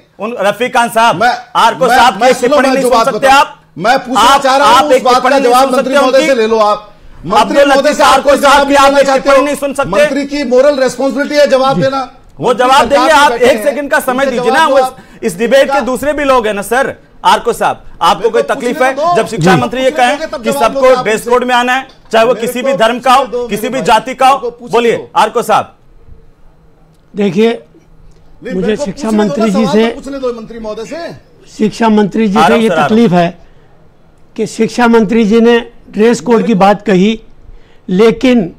रफीक खान साहब, आरको साहब की टिप्पणी नहीं सुन सकते आप? मैं पूछना चाह रहा हूं, उस बात का जवाब मंत्री महोदय से ले लो आप। मंत्री महोदय से आरको साहब की आप टिप्पणी नहीं सुन सकते? मंत्री की मोरल रेस्पॉन्सिबिलिटी है जवाब देना, वो जवाब देंगे, आप एक सेकंड का समय दीजिए ना, वो इस डिबेट के दूसरे भी लोग हैं ना सर। आरको साहब आपको कोई तकलीफ है जब शिक्षा मंत्री ये कहें कि सबको ड्रेस कोड में आना है, चाहे वो किसी भी धर्म का हो, किसी भी जाति का हो? बोलिए आरको साहब। देखिए, मुझे शिक्षा मंत्री जी से, मंत्री महोदय से, शिक्षा मंत्री जी से ये तकलीफ है कि शिक्षा मंत्री जी ने ड्रेस कोड की बात कही, लेकिन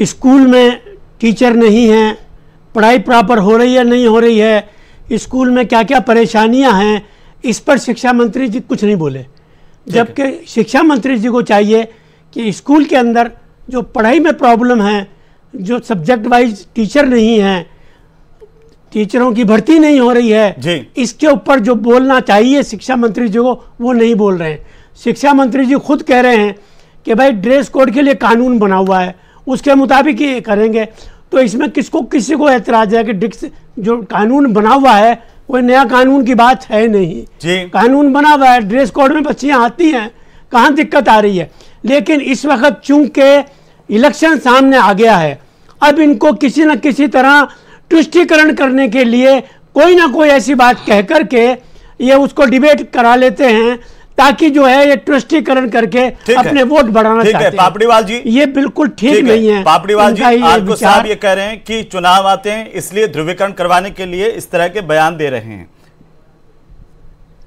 स्कूल में टीचर नहीं हैं, पढ़ाई प्रॉपर हो रही है नहीं हो रही है, स्कूल में क्या क्या परेशानियां हैं, इस पर शिक्षा मंत्री जी कुछ नहीं बोले। जबकि शिक्षा मंत्री जी को चाहिए कि स्कूल के अंदर जो पढ़ाई में प्रॉब्लम है, जो सब्जेक्ट वाइज टीचर नहीं हैं, टीचरों की भर्ती नहीं हो रही है, इसके ऊपर जो बोलना चाहिए शिक्षा मंत्री जी को वो नहीं बोल रहे हैं। शिक्षा मंत्री जी खुद कह रहे हैं कि भाई ड्रेस कोड के लिए कानून बना हुआ है, उसके मुताबिक ये करेंगे। तो इसमें किसी को एतराज है कि जो कानून बना हुआ है कोई नया कानून की बात है नहीं, कानून बना हुआ है, ड्रेस कोड में बच्चियां आती हैं, कहाँ दिक्कत आ रही है। लेकिन इस वक्त चूंकि इलेक्शन सामने आ गया है, अब इनको किसी न किसी तरह तुष्टीकरण करने के लिए कोई ना कोई ऐसी बात कह करके ये उसको डिबेट करा लेते हैं ताकि जो है ये ट्रस्टीकरण करके अपने वोट बढ़ाना चाहते हैं। पापड़ीवाल जी, ये बिल्कुल ठीक नहीं है। पापड़ीवाल जी, आरको साहब ये कह रहे हैं कि चुनाव आते हैं इसलिए ध्रुवीकरण करवाने के लिए इस तरह के बयान दे रहे हैं।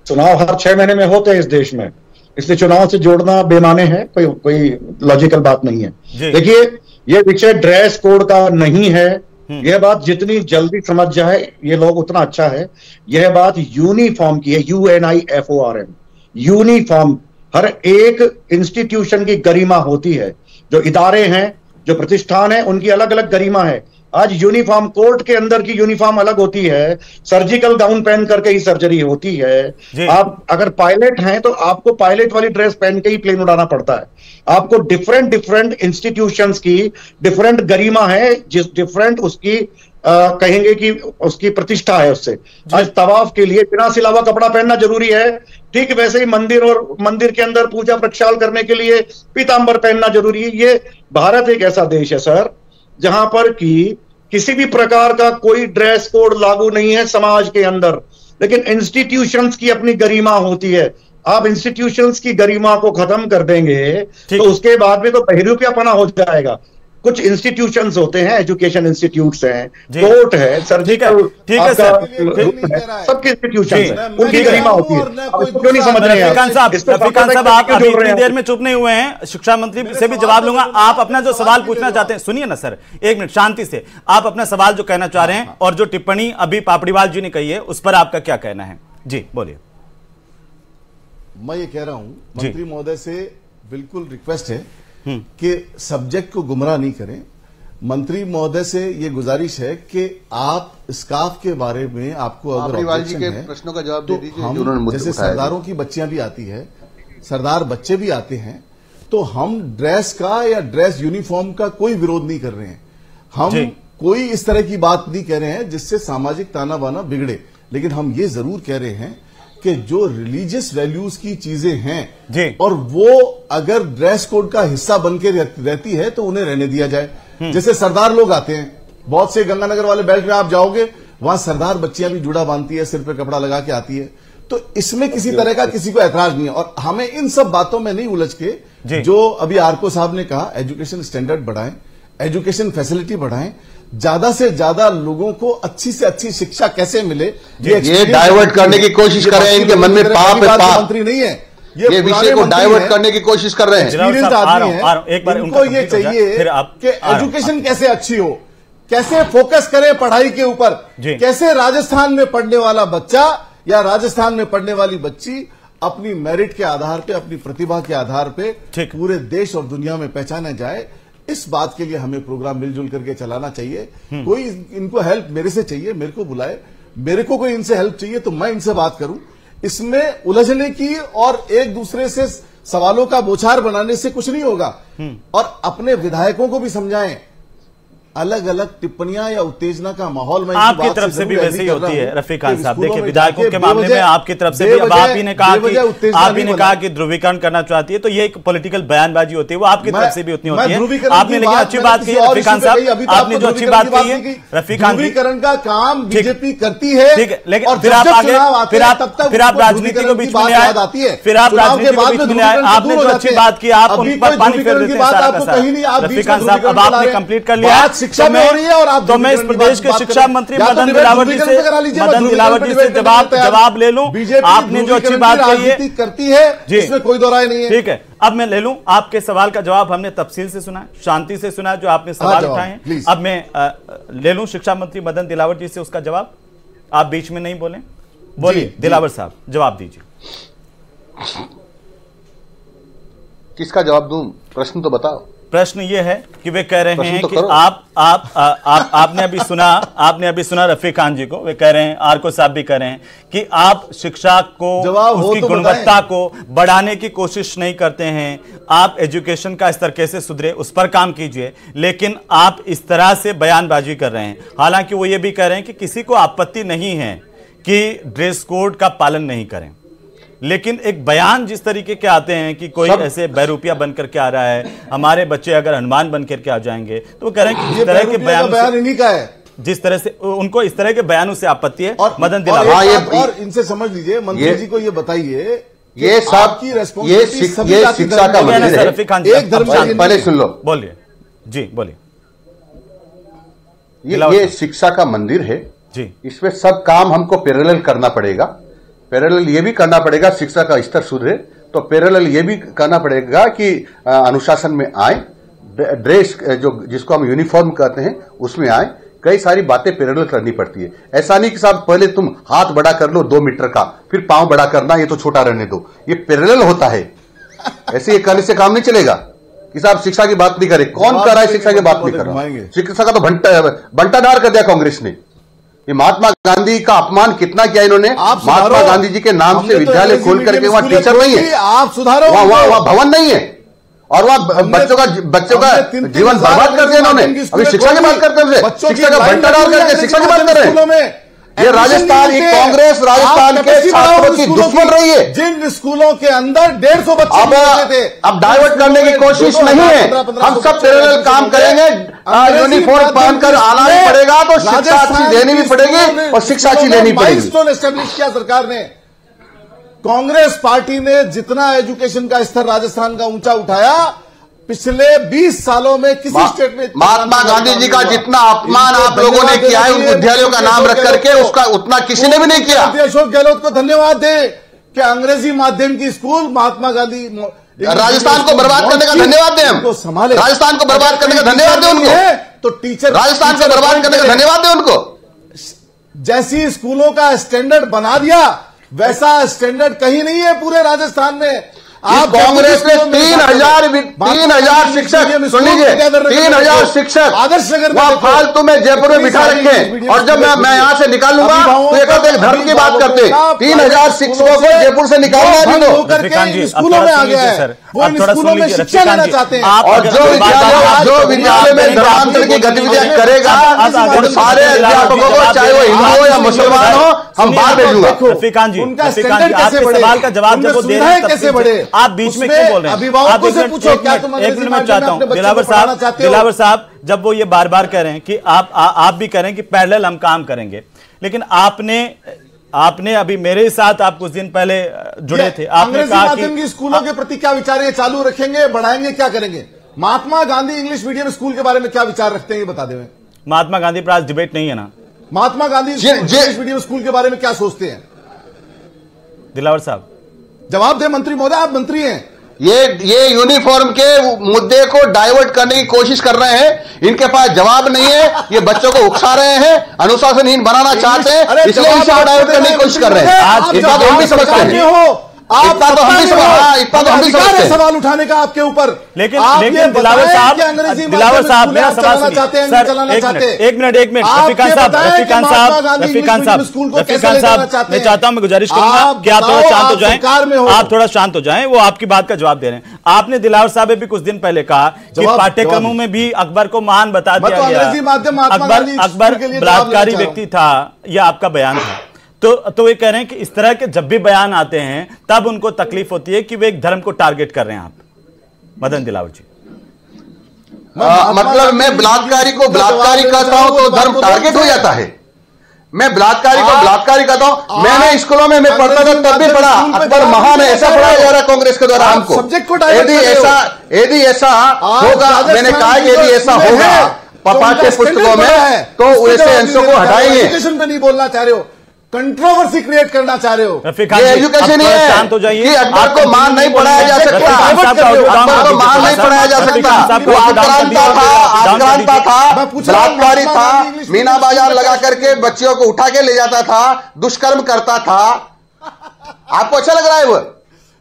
चुनाव हर 6 महीने में होते हैं इस देश में, इसलिए चुनाव से जोड़ना बेमाने है, कोई लॉजिकल बात नहीं है। देखिए, ये विषय ड्रेस कोड का नहीं है, यह बात जितनी जल्दी समझ जाए ये लोग उतना अच्छा है। यह बात यूनिफॉर्म की है, UNIFORM, यूनिफॉर्म। हर एक इंस्टीट्यूशन की गरिमा होती है, जो इदारे हैं, जो प्रतिष्ठान है, उनकी अलग अलग गरिमा है। आज यूनिफॉर्म, कोर्ट के अंदर की यूनिफॉर्म अलग होती है, सर्जिकल गाउन पहन करके ही सर्जरी होती है। आप अगर पायलट हैं तो आपको पायलट वाली ड्रेस पहन के ही प्लेन उड़ाना पड़ता है। आपको डिफरेंट इंस्टीट्यूशंस की डिफरेंट गरिमा है, जिस डिफरेंट उसकी कहेंगे कि उसकी प्रतिष्ठा है। उससे आज तवाफ के लिए बिना सिलावा कपड़ा पहनना जरूरी है, ठीक वैसे ही मंदिर के अंदर पूजा प्रक्षाल करने के लिए पीतांबर पहनना जरूरी है। ये भारत एक ऐसा देश है सर, जहां पर किसी भी प्रकार का कोई ड्रेस कोड लागू नहीं है समाज के अंदर, लेकिन इंस्टीट्यूशंस की अपनी गरिमा होती है। आप इंस्टीट्यूशंस की गरिमा को खत्म कर देंगे तो उसके बाद में तो बहिरूपियापना हो जाएगा। कुछ इंस्टीट्यूशंस होते हैं, एजुकेशन इंस्टीट्यूट्स हैं, कोर्ट है, सर्जिकल, सबके इंस्टीट्यूशंस हैं, उनकी गरिमा होती है। क्यों नहीं समझ रहे हैं रफीकान साहब, आप अभी इतनी देर में चुप नहीं हुए हैं, शिक्षा मंत्री से भी जवाब लूंगा। आप अपना जो सवाल पूछना चाहते हैं, सुनिए ना सर, एक मिनट शांति से। आप अपना सवाल जो कहना चाह रहे हैं और जो टिप्पणी अभी पापड़ीवाल जी ने कही है उस पर आपका क्या कहना है? जी बोलिए। मैं ये कह रहा हूं, मंत्री महोदय से बिल्कुल रिक्वेस्ट है कि सब्जेक्ट को गुमराह नहीं करें। मंत्री महोदय से ये गुजारिश है कि आप स्काफ के बारे में आपको अगर ऑब्जेक्शन है प्रश्नों का जवाब तो दे दीजिए। हम जैसे सरदारों की बच्चियां भी आती है, सरदार बच्चे भी आते हैं, तो हम ड्रेस का या ड्रेस यूनिफॉर्म का कोई विरोध नहीं कर रहे हैं। हम कोई इस तरह की बात नहीं कह रहे हैं जिससे सामाजिक ताना बाना बिगड़े, लेकिन हम ये जरूर कह रहे हैं कि जो रिलीजियस वैल्यूज की चीजें हैं और वो अगर ड्रेस कोड का हिस्सा बनके रहती है तो उन्हें रहने दिया जाए। जैसे सरदार लोग आते हैं, बहुत से गंगानगर वाले बेल्ट में आप जाओगे, वहां सरदार बच्चियां भी जुड़ा बांधती है, सिर पे कपड़ा लगा के आती है, तो इसमें किसी तरह का किसी को ऐतराज नहीं है। और हमें इन सब बातों में नहीं उलझ के, जो अभी आरको साहब ने कहा, एजुकेशन स्टैंडर्ड बढ़ाएं, एजुकेशन फैसिलिटी बढ़ाएं, ज्यादा से ज्यादा लोगों को अच्छी से अच्छी शिक्षा कैसे मिले, ये डाइवर्ट करने की कोशिश कर रहे हैं। इनके मन में पाप है, पाप मंत्री नहीं है, ये विषय को डाइवर्ट करने की कोशिश कर रहे हैं। एक्सपीरियंस आदमी है, इनको ये चाहिए कि एजुकेशन कैसे अच्छी हो, कैसे फोकस करें पढ़ाई के ऊपर, कैसे राजस्थान में पढ़ने वाला बच्चा या राजस्थान में पढ़ने वाली बच्ची अपनी मेरिट के आधार पे, अपनी प्रतिभा के आधार पे पूरे देश और दुनिया में पहचाना जाए। इस बात के लिए हमें प्रोग्राम मिलजुल करके चलाना चाहिए। कोई इनको हेल्प मेरे से चाहिए, मेरे को बुलाए, मेरे को कोई इनसे हेल्प चाहिए तो मैं इनसे बात करूं। इसमें उलझने की और एक दूसरे से सवालों का बोछार बनाने से कुछ नहीं होगा। और अपने विधायकों को भी समझाएं, अलग अलग टिप्पणियां या उत्तेजना का माहौल आपकी तरफ से भी वैसे ही होती है रफीकान साहब। देखिए, विधायकों के मामले में आपकी तरफ से भी, अब आप ही ने कहा कि ध्रुवीकरण करना चाहती है, तो ये एक पॉलिटिकल बयानबाजी होती है, वो आपकी तरफ से भी उतनी होती है। आपने लेकिन अच्छी बात कही रफीकान साहब, आपने जो अच्छी बात कही है रफीकान, ध्रुवीकरण का काम बीजेपी करती है, ठीक है, लेकिन फिर आप आगे फिर आप राजनीति को बीच में ले आए, फिर आप राजनीति को बीच में ले आए। आपने जो अच्छी बात की आप उन पर पानी फेर देते हैं। रफीकान साहब, अब आपने कंप्लीट कर लिया, शिक्षा में हो रही है और आप, तो मैं इस प्रदेश के शिक्षा मंत्री मदन दिलावर जी से जवाब ले लूं। आपने जो अच्छी बात कही करती है, इसमें कोई दो राय नहीं है। ठीक है, अब मैं ले लूं आपके सवाल का जवाब। हमने तफसील से सुना, शांति से सुना जो आपने सवाल उठाए हैं। अब मैं ले लूं शिक्षा मंत्री मदन दिलावर जी से उसका जवाब। आप बीच में नहीं बोले, बोलिए दिलावर साहब, जवाब दीजिए। किसका जवाब दूं? प्रश्न तो बताओ। प्रश्न ये है कि वे कह रहे हैं कि आपने अभी सुना रफीकान जी को, वे कह रहे हैं, आरको साहब भी कह रहे हैं कि आप शिक्षा को, उसकी गुणवत्ता को बढ़ाने की कोशिश नहीं करते हैं। आप एजुकेशन का स्तर कैसे सुधरे उस पर काम कीजिए, लेकिन आप इस तरह से बयानबाजी कर रहे हैं। हालांकि वो ये भी कह रहे हैं कि किसी को आपत्ति नहीं है कि ड्रेस कोड का पालन नहीं करें, लेकिन एक बयान जिस तरीके के आते हैं कि कोई ऐसे बहरूपिया बनकर के आ रहा है, हमारे बच्चे अगर हनुमान बनकर के आ जाएंगे, तो वो कह रहे हैं कि इस तरह के बयान इन्हीं का है। जिस तरह से उनको इस तरह के बयानों से आपत्ति है। और मदन दिलावर और इनसे समझ लीजिए, मंत्री जी को ये बताइए, ये सब की ये शिक्षा का मंदिर है। रफीक खान एक धर्म पहले सुन लो, बोलिए जी, बोलिए। ये शिक्षा का मंदिर है जी, इसमें सब काम हमको पैरेलल करना पड़ेगा। पैरेलल ये भी करना पड़ेगा, शिक्षा का स्तर सुधरे तो पैरेलल ये भी करना पड़ेगा कि अनुशासन में आए, ड्रेस जो जिसको हम यूनिफॉर्म कहते हैं उसमें आए। कई सारी बातें पैरेलल करनी पड़ती है। ऐसा नहीं कि साहब पहले तुम हाथ बड़ा कर लो 2 मीटर का, फिर पांव बड़ा करना, ये तो छोटा रहने दो। ये पैरेलल होता है, ऐसे ये करने से काम नहीं चलेगा कि साहब शिक्षा की बात नहीं करे। कौन कर रहा है शिक्षा की बात नहीं कर रहा? शिक्षा का तो बंटाधार कर दिया कांग्रेस ने। ये महात्मा गांधी का अपमान कितना किया इन्होंने। महात्मा गांधी जी के नाम से विद्यालय खोल करके वहां टीचर नहीं है, आप सुधारो, वहां भवन नहीं है, और वहां बच्चों का जीवन बर्बाद कर दिया इन्होंने। अभी शिक्षा की बात करते हैं, शिक्षा का बंटाधार करके शिक्षा की बात कर रहे हैं। ये राजस्थान की कांग्रेस राजस्थान के छात्रों की दुश्मन रही है। जिन स्कूलों के अंदर 150 बच्चे थे, अब डाइवर्ट करने की कोशिश नहीं है। हम सब पैरेलल काम करेंगे। यूनिफॉर्म पहनकर आना भी पड़ेगा तो शिक्षा अच्छी देनी भी पड़ेगी और शिक्षा अच्छी लेनी पड़ेगी। माइलस्टोन एस्टेब्लिश किया सरकार ने। कांग्रेस पार्टी ने जितना एजुकेशन का स्तर राजस्थान का ऊंचा उठाया, पिछले 20 सालों में किसी स्टेट में महात्मा गांधी जी का जितना अपमान आप लोगों ने किया है उन विद्यालयों का नाम रख करके, उसका उतना किसी ने भी नहीं किया। अशोक गहलोत को धन्यवाद दे कि अंग्रेजी माध्यम की स्कूल महात्मा गांधी राजस्थान को बर्बाद करने का धन्यवाद दें हम। संभाले राजस्थान को बर्बाद करने का धन्यवाद दें उनको। तो टीचर राजस्थान को बर्बाद करने का धन्यवाद दें उनको। जैसी स्कूलों का स्टैंडर्ड बना दिया वैसा स्टैंडर्ड कहीं नहीं है पूरे राजस्थान में। आप कांग्रेस ने 3,000 शिक्षक, सुन लीजिए, 3,000 शिक्षक आदर्श नगर वहां फालतू में जयपुर में बिठा रखे हैं। और जब मैं यहां से निकालूंगा तो ये कहते हैं धर्म की बात करते। 3,000 शिक्षकों को जयपुर से निकालना है अभी तो स्कूलों में आ गया है, वो इन स्कूलों में शिक्षा लेना चाहते हैं। और जो विद्यालय में धर्मांतर की गतिविधियां करेगा उन सारे अध्यापकों को, चाहे वो हिंदू हो या मुसलमान हो, हम बाहर भेजूंगा। रफीकान जी, आपके सवाल का जवाब जब वो दे रहे हैं कैसे बढ़े, आप बीच में क्यों बोल रहे हैं? अभिभावकों से पूछो क्या तुम एक मिनट में चाहता हूं दिलावर साहब, जब वो ये बार बार कह रहे हैं कि आप भी कह रहे हैं कि पैरेलल हम काम करेंगे, लेकिन आपने अभी मेरे साथ आप कुछ दिन पहले जुड़े थे, आपने कहा कि स्कूलों के प्रति क्या विचार है, चालू रखेंगे, बढ़ाएंगे, क्या करेंगे? Mahatma Gandhi English medium school के बारे में क्या विचार रखते हैं ये बता दें। महात्मा गांधी पर आज डिबेट नहीं है ना। Mahatma Gandhi English medium school के बारे में क्या सोचते हैं? दिलावर साहब जवाब दे मंत्री महोदय, आप मंत्री हैं। ये यूनिफॉर्म के मुद्दे को डाइवर्ट करने की कोशिश कर रहे हैं। इनके पास जवाब नहीं है, ये बच्चों को उकसा रहे हैं, अनुशासनहीन बनाना चाहते हैं, इसलिए इसे डाइवर्ट करने की कोशिश कर रहे हैं। आज इतना तो हम भी समझते हैं, इतना तो हम भी समझते हैं। सवाल उठाने का आपके ऊपर, लेकिन दिलावर साहब मेरा सवाल सुनिए। एक मिनट रफीकान साहब मैं चाहता हूं, मैं गुजारिश करूंगा कि आप थोड़ा शांत हो जाएं, आप थोड़ा शांत हो जाएं। वो आपकी बात का जवाब दे रहे हैं। आपने दिलावर साहब भी कुछ दिन पहले कहा कि पाठ्यक्रमों में भी अकबर को महान बता दिया गया, अकबर बलात्कारी व्यक्ति था, यह आपका बयान था। तो ये कह रहे हैं कि इस तरह के जब भी बयान आते हैं तब उनको तकलीफ होती है कि वे एक धर्म को टारगेट कर रहे हैं। आप मदन दिलावर जी, मतलब मैं बलात्कारी को बलात्कारी कहता हूं तो धर्म टारगेट हो जाता है। मैं बलात्कारी को बलात्कारी कहता हूं। मैंने स्कूलों में मैं पढ़ता था तब भी पढ़ा, अकबर महान है ऐसा पढ़ाया जा रहा है कांग्रेस के द्वारा हमको। यदि ऐसा होगा, मैंने कहा कि यदि ऐसा होगा पाठ्य पुस्तकों में तो ऐसे अंशों को हटाएंगे। एजुकेशन पे नहीं बोलना चाह रहे हो, कंट्रोवर्सी क्रिएट करना चाह रहे हो। ये एजुकेशन ही है, शांत हो जाइए। कि अकबर को मान नहीं पढ़ाया जा सकता, अकबर को मान नहीं पढ़ाया जा सकता। वो आक्रांता था, बलात्कारी था, मीना बाजार लगा करके बच्चियों को उठा के ले जाता था, दुष्कर्म करता था। आपको अच्छा लग रहा है वो?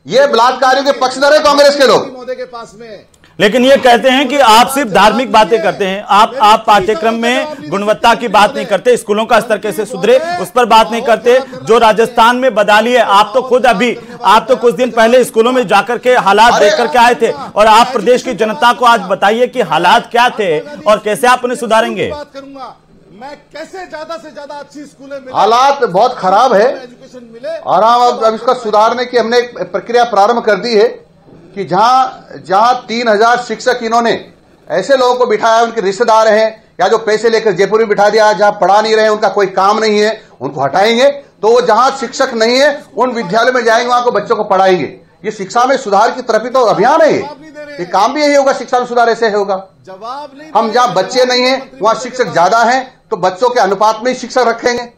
ये बलात्कारियों के पक्षधर है कांग्रेस के लोग। मोदी के पास में, लेकिन ये कहते हैं कि आप सिर्फ धार्मिक बातें करते हैं, आप पाठ्यक्रम में गुणवत्ता की बात नहीं करते, स्कूलों का स्तर कैसे सुधरे उस पर बात नहीं करते। जो राजस्थान में बदहाली है, आप तो खुद आप तो कुछ दिन पहले स्कूलों में जाकर के हालात देख करके आए थे, और आप प्रदेश की जनता को आज बताइए कि हालात क्या थे और कैसे आप उन्हें सुधारेंगे। मैं कैसे ज्यादा से ज्यादा अच्छी स्कूलें मिले। हालात बहुत खराब है और हम अब इसका सुधारने की हमने प्रक्रिया प्रारंभ कर दी है कि जहां 3,000 शिक्षक इन्होंने ऐसे लोगों को बिठाया, उनके रिश्तेदार हैं या जो पैसे लेकर जयपुर में बिठा दिया, जहां पढ़ा नहीं रहे, उनका कोई काम नहीं है, उनको हटाएंगे। तो वो जहां शिक्षक नहीं है उन विद्यालय में जाएंगे, वहां को बच्चों को पढ़ाएंगे। ये शिक्षा में सुधार की तरफ ही तो अभियान है। ये काम भी यही होगा, शिक्षा में सुधार ऐसे होगा। हम जहां बच्चे नहीं है वहां शिक्षक ज्यादा है, तो बच्चों के अनुपात में ही शिक्षक रखेंगे।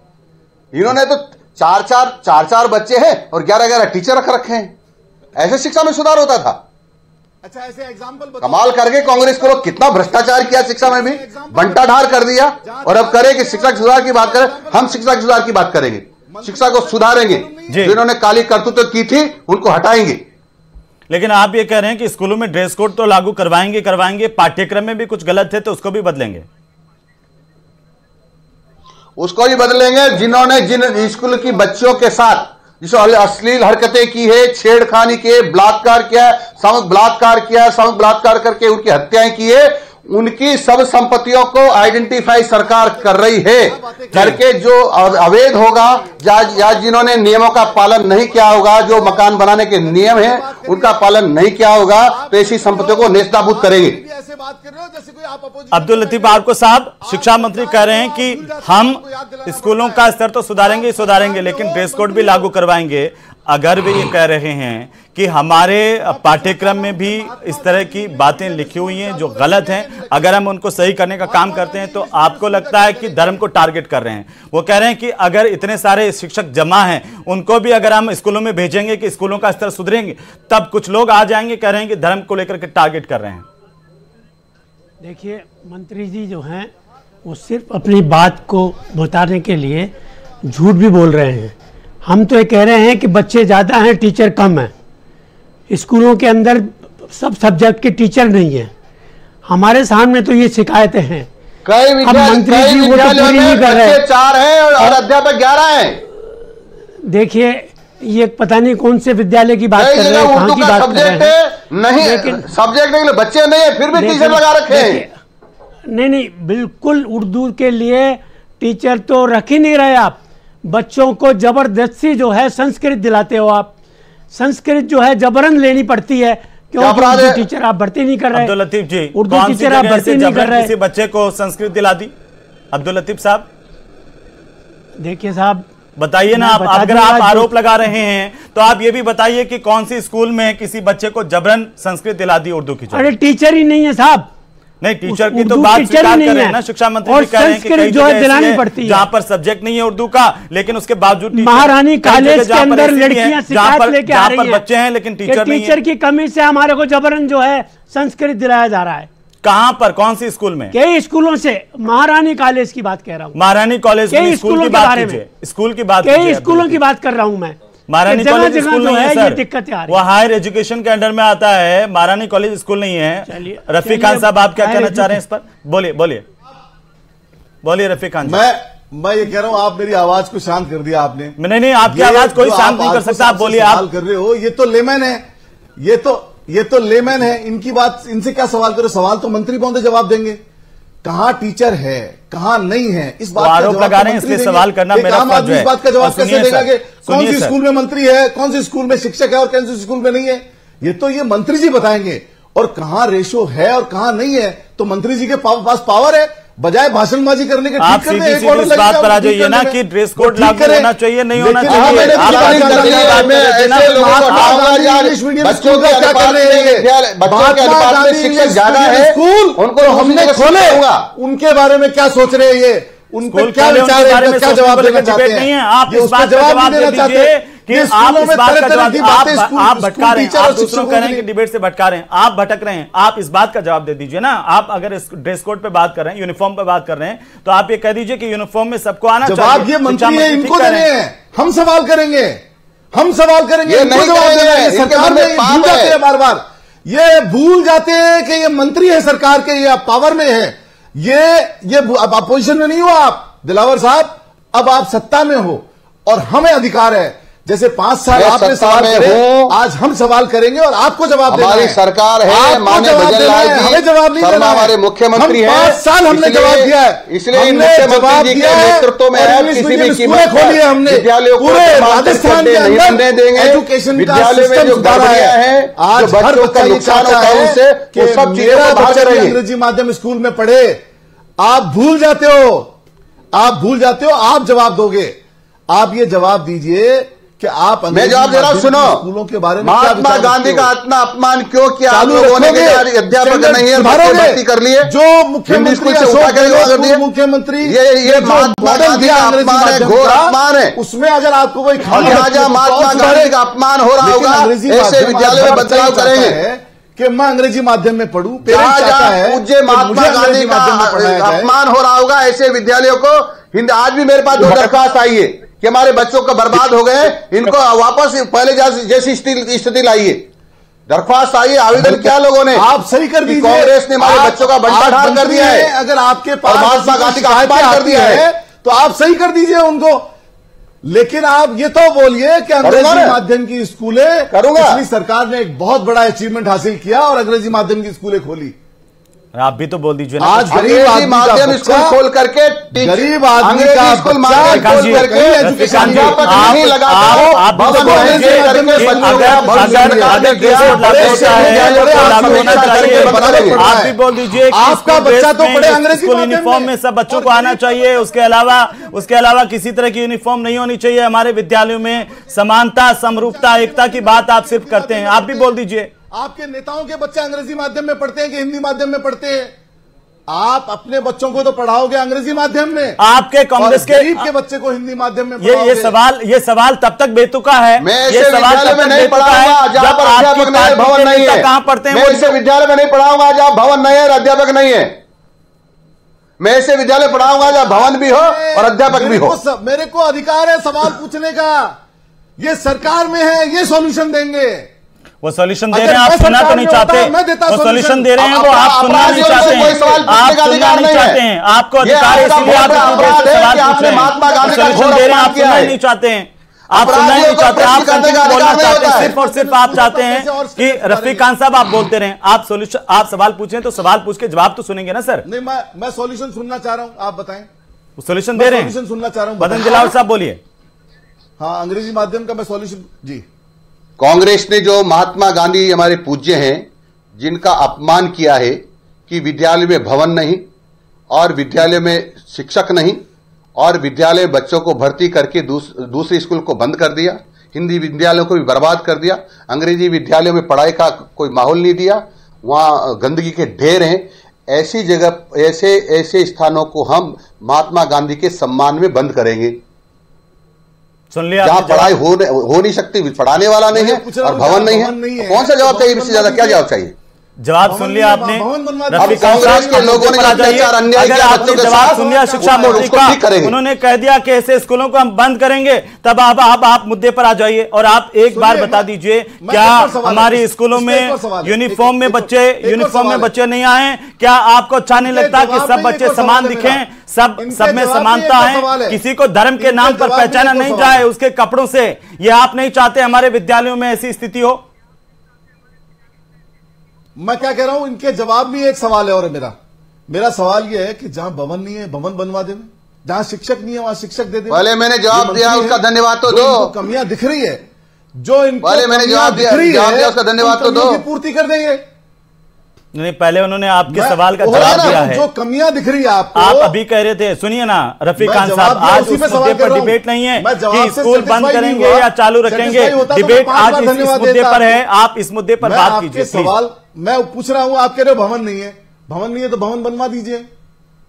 इन्होंने तो चार बच्चे हैं और 11 टीचर रख रखे हैं। ऐसे शिक्षा में सुधार होता था। अच्छा, ऐसे एग्जाम्पल कमाल करके कांग्रेस को लोग कितना भ्रष्टाचार किया, शिक्षा में भी बंटाढार कर दिया। और अब करे कि शिक्षा के सुधार की बात करें, हम शिक्षा के सुधार की बात करेंगे, शिक्षा को सुधारेंगे। जो इन्होंने काली करतूत की थी उनको हटाएंगे। लेकिन आप ये कह रहे हैं कि स्कूलों में ड्रेस कोड तो लागू करवाएंगे, पाठ्यक्रम में भी कुछ गलत है तो उसको भी बदलेंगे। उसको भी बदलेंगे। जिन्होंने जिन स्कूल की बच्चियों के साथ जिसो अश्लील हरकतें की है, छेड़खानी के, बलात्कार किया, सामूहिक बलात्कार करके उनकी हत्याएं की है, उनकी सब संपत्तियों को आइडेंटिफाई सरकार कर रही है। करके जो अवैध होगा या जिन्होंने नियमों का पालन नहीं किया होगा, जो मकान बनाने के नियम हैं उनका पालन नहीं किया होगा, तो ऐसी संपत्तियों को नेस्तनाबूद करेंगे। अब्दुल लतीफ आपको साहब, शिक्षा मंत्री कह रहे हैं कि हम स्कूलों का स्तर तो सुधारेंगे, लेकिन ड्रेस कोड भी लागू करवाएंगे। अगर वे ये कह रहे हैं कि हमारे पाठ्यक्रम में भी इस तरह की बातें लिखी हुई हैं जो गलत हैं, अगर हम उनको सही करने का काम करते हैं तो आपको लगता है कि धर्म को टारगेट कर रहे हैं। वो कह रहे हैं कि अगर इतने सारे शिक्षक जमा हैं, उनको भी अगर हम स्कूलों में भेजेंगे कि स्कूलों का स्तर सुधरेंगे, तब कुछ लोग आ जाएंगे कह रहे हैं कि धर्म को लेकर के टारगेट कर रहे हैं। देखिए, मंत्री जी जो हैं वो सिर्फ अपनी बात को बताने के लिए झूठ भी बोल रहे हैं। हम तो ये कह रहे हैं कि बच्चे ज़्यादा हैं, टीचर कम हैं। स्कूलों के अंदर सब सब्जेक्ट के टीचर नहीं हैं। हमारे सामने तो ये शिकायतें हैं। कई विद्यालयों में बच्चे 4 हैं और अध्यापक 11 हैं। देखिए, ये पता नहीं कौन से विद्यालय की बात कर रहे हैं, कहाँ की बात कर रहे हैं। नहीं, सब्जेक्ट नहीं, बच्चे नहीं है, फिर भी टीचर लगा रखे हैं। नहीं, बिल्कुल उर्दू के लिए टीचर तो रख ही नहीं रहे आप। बच्चों को जबरदस्ती जो है संस्कृत दिलाते हो आप। संस्कृत जो है जबरन लेनी पड़ती है, क्योंकि उर्दू टीचर आप भर्ती नहीं कर रहे। अब्दुल लतीफ जी, उर्दू टीचर आप भर्ती नहीं कर रहे। किसी बच्चे को संस्कृत दिला दी? अब्दुल लतीफ साहब, देखिए साहब, बताइए ना। आप अगर आप आरोप लगा रहे हैं तो आप ये भी बताइए कि कौन सी स्कूल में किसी बच्चे को जबरन संस्कृत दिला दी उर्दू की? अरे टीचर ही नहीं है साहब। नहीं, टीचर की तो बात स्वीकार कर रहे हैं ना, शिक्षा मंत्री भी कह रहे हैं कि कई जो है दिलानी पड़ती है जहां पर सब्जेक्ट नहीं है उर्दू का, लेकिन उसके बावजूद महारानी कॉलेज के अंदर लड़कियां शिकायत लेके आ रही हैं, बच्चे हैं लेकिन टीचर नहीं है। टीचर की कमी से हमारे को जबरन जो है संस्कृत दिलाया जा रहा है। कहां पर, कौन सी स्कूल में? कई स्कूलों से। महारानी कॉलेज की बात कह रहा हूँ। महारानी कॉलेज कई स्कूलों के बारे में, स्कूल की बात, कई स्कूलों की बात कर रहा हूँ मैं। महारानी कॉलेज स्कूल नहीं है सर, दिक्कतें आ रही वो हायर एजुकेशन के अंडर में आता है। महारानी कॉलेज स्कूल नहीं है। रफीक खान साहब, आप क्या कहना चाह रहे हैं इस पर? बोलिए रफीक खान। मैं ये कह रहा हूं, आप मेरी आवाज को शांत कर दिया आपने। नहीं, आपकी आवाज कोई शांत नहीं कर सकता। आप बोलिए। आप कर रहे हो, ये तो लेमैन है, ये तो लेमैन है। इनकी बात, इनसे क्या सवाल करो? सवाल तो मंत्री महोदय जवाब देंगे। कहां टीचर है, कहां नहीं है, इस बात का आरोप लगा रहे हैं, इसलिए सवाल करना मेरा फर्ज है। इस बात का जवाब कैसे देगा कि कौन सी स्कूल में मंत्री है, कौन सी स्कूल में शिक्षक है और कौन सी स्कूल में नहीं है? ये मंत्री जी बताएंगे। और कहां रेशो है और कहां नहीं है, तो मंत्री जी के पास पावर है। बजाय भाषणबाजी करने के आप सीधी इस बात पर आ जाइए ना कि ड्रेस कोड लागू होना चाहिए, नहीं होना चाहिए। बच्चों के अनुपात में शिक्षक ज्यादा है, उनको हमने खोले, उनके बारे में क्या सोच रहे हैं? ये उनके क्या विचार है, क्या जवाब देना चाहते हैं? आप इस बात का जवाब देना चाहते कि आप इस बात का जवाब, आप भटका रहे हैं, आप दूसरों कह रहे हैं कि डिबेट से भटका रहे हैं, आप भटक रहे हैं। आप इस बात का जवाब दे दीजिए ना। आप अगर इस ड्रेस कोड पे बात कर रहे हैं, यूनिफॉर्म पे बात कर रहे हैं, तो आप ये कह दीजिए कि यूनिफॉर्म में सबको आना चाहिए। जवाब ये मंत्री है, इनको दे रहे हैं। हम सवाल करेंगे, सरकार में भूल जाते हैं बार-बार। ये भूल जाते हैं कि ये मंत्री है सरकार के, ये पावर में है। ये अब अपोजिशन में नहीं हो आप दिलावर साहब, अब आप सत्ता में हो और हमें अधिकार है। जैसे 5 साल आपने सवाल करे, आज हम सवाल करेंगे और आपको जवाब देना है। हमारी सरकार है, माननीय भजनलाल जी, हमें जवाब नहीं देना। हमारे मुख्यमंत्री हैं, 5 साल हमने जवाब दिया है, इसलिए मुख्यमंत्री जी के नेतृत्व में है। किसी भी कीमत खोली है हमने, विद्यालयों को पूरे राजस्थान के अंदर देंगे। एजुकेशन विद्यालय में जो गड़बड़ियां हैं, आज हर बच्चा नुकसान होता है उनसे, वो सब चीजों को बाहर करेंगे। अंग्रेजी माध्यम स्कूल में पढ़े, आप भूल जाते हो, आप जवाब दोगे। आप ये जवाब दीजिए कि आप मैं जवाब दे रहा हूं, सुनो। स्कूलों के बारे में महात्मा गांधी का इतना अपमान क्यों किया आप लोगों ने? अध्यापक नहीं है, भर्ती कर लिए, जो मुख्यमंत्री मुख्यमंत्री ये महात्मा गांधी का अपमान है, घोर अपमान है। उसमें अगर आपको कोई जहां महात्मा गांधी का अपमान हो रहा होगा, ऐसे विद्यालय में बदलाव करेंगे कि मैं अंग्रेजी माध्यम में पढ़ूं। पूज्य महात्मा गांधी का अपमान हो रहा होगा, ऐसे विद्यालयों को हिंदी। आज भी मेरे पास 2 दरखास्त आई है कि हमारे बच्चों को बर्बाद हो गए, इनको वापस पहले जैसी स्थिति लाइए। दरख्वास्त आई, आवेदन किया लोगों ने। आप सही कर दीजिए। कांग्रेस ने हमारे बच्चों का बंटाढार कर दिया है, अगर आपके पास महात्मा गांधी का अपमान कर दिया है, तो आप सही कर दीजिए उनको। लेकिन आप ये तो बोलिए कि अंग्रेजी माध्यम की स्कूलें, पिछली सरकार ने एक बहुत बड़ा अचीवमेंट हासिल किया और अंग्रेजी माध्यम की स्कूलें खोली। आप भी तो बोल दीजिए ना। आज गरीब आदमी माध्यम स्कूल खोल करके, गरीब आदमी का स्कूल माध्यम खोल करके अध्यापक नहीं लगा, आप भी बोल दीजिए आपका बच्चा तो पढ़े अंग्रेजी स्कूल यूनिफॉर्म में सब बच्चों को आना चाहिए। उसके अलावा किसी तरह की यूनिफॉर्म नहीं होनी चाहिए। हमारे विद्यालयों में समानता, समरूपता, एकता की बात आप सिर्फ करते हैं। आप भी बोल दीजिए। आपके नेताओं के बच्चे अंग्रेजी माध्यम में पढ़ते हैं कि हिंदी माध्यम में पढ़ते हैं? आप अपने बच्चों को तो पढ़ाओगे अंग्रेजी माध्यम में, आपके कांग्रेस के बच्चे को हिंदी माध्यम में ये सवाल तब तक बेतुका है। ये सवाल तब तक नहीं पढ़ाऊंगा जहां पर अध्यापक नहीं है, भवन नहीं है। कहां पढ़ते हैं? मैं ऐसे विद्यालय में नहीं पढ़ाऊंगा जहां भवन नहीं है और अध्यापक नहीं है। मैं ऐसे विद्यालय पढ़ाऊंगा जहां भवन भी हो और अध्यापक भी हो। मेरे को अधिकार है सवाल पूछने का। ये सरकार में है, ये सॉल्यूशन देंगे। वो सॉल्यूशन दे रहे हैं, आप सुनना तो नहीं चाहते। वो सॉल्यूशन दे रहे हैं, वो आप सुनना नहीं चाहते हैं। आप सुनना नहीं चाहते हैं। आपको अधिकार है, इसलिए आप सवाल पूछ रहे हैं। महात्मा गांधी का सॉल्यूशन दे रहे हैं, आप सुनना ही नहीं चाहते हैं। आप सुनना ही नहीं चाहते। आप बोलना चाहते हैं, सिर्फ और सिर्फ आप चाहते हैं कि रफीक खान साहब आप बोलते रहे। आप सवाल पूछें तो सवाल पूछ के जवाब तो सुनेंगे ना सर? नहीं, मैं सॉल्यूशन सुनना चाह रहा हूं, आप बताएं। सॉल्यूशन दे रहे हैं, सॉल्यूशन सुनना चाह रहा हूं। बदन जिलावर साहब बोलिए। हाँ, अंग्रेजी माध्यम का मैं सॉल्यूशन जी। कांग्रेस ने जो महात्मा गांधी हमारे पूज्य हैं, जिनका अपमान किया है कि विद्यालय में भवन नहीं और विद्यालय में शिक्षक नहीं और विद्यालय में बच्चों को भर्ती करके दूसरे स्कूल को बंद कर दिया, हिंदी विद्यालयों को भी बर्बाद कर दिया, अंग्रेजी विद्यालयों में पढ़ाई का कोई माहौल नहीं दिया, वहां गंदगी के ढेर हैं। ऐसी जगह, ऐसे स्थानों को हम महात्मा गांधी के सम्मान में बंद करेंगे। सुन लिया, जहां पढ़ाई हो नहीं सकती, पढ़ाने वाला नहीं है और भवन नहीं है। कौन सा जवाब चाहिए? इससे ज्यादा क्या जवाब चाहिए? जवाब सुन लिया आपने। कांग्रेस के लोगों ने अगर आपने जवाब सुन लिया शिक्षा मंत्री का, उन्होंने कह दिया कि ऐसे स्कूलों को हम बंद करेंगे, तब आप मुद्दे पर आ जाइए और आप एक बार बता दीजिए, क्या हमारे स्कूलों में यूनिफॉर्म में बच्चे नहीं आए? क्या आपको अच्छा नहीं लगता कि सब बच्चे समान दिखें, सब में समानता है, किसी को धर्म के नाम पर पहचाना नहीं जाए उसके कपड़ों से? ये आप नहीं चाहते हमारे विद्यालयों में ऐसी स्थिति हो? मैं क्या कह रहा हूं, इनके जवाब में एक सवाल है और मेरा सवाल यह है कि जहां भवन नहीं है, भवन बनवा दें, जहां शिक्षक नहीं है वहां शिक्षक दे दें। पहले मैंने जवाब दिया, उसका धन्यवाद तो दो। कमियां दिख रही है, जो इनको पहले मैंने जवाब दिया, उसका धन्यवाद तो दो। पूर्ति कर देंगे। नहीं, पहले उन्होंने आपके सवाल का जवाब दिया है। जो कमियां दिख रही है आपको, आप अभी कह रहे थे, सुनिए ना रफीक खान साहब, आज उस मुद्दे पर डिबेट नहीं है कि स्कूल बंद करेंगे या चालू रखेंगे। डिबेट आज इस मुद्दे पर है। आप इस मुद्दे पर बात कीजिए। सवाल मैं पूछ रहा हूं, आप कह रहे हो भवन नहीं है तो भवन बनवा दीजिए,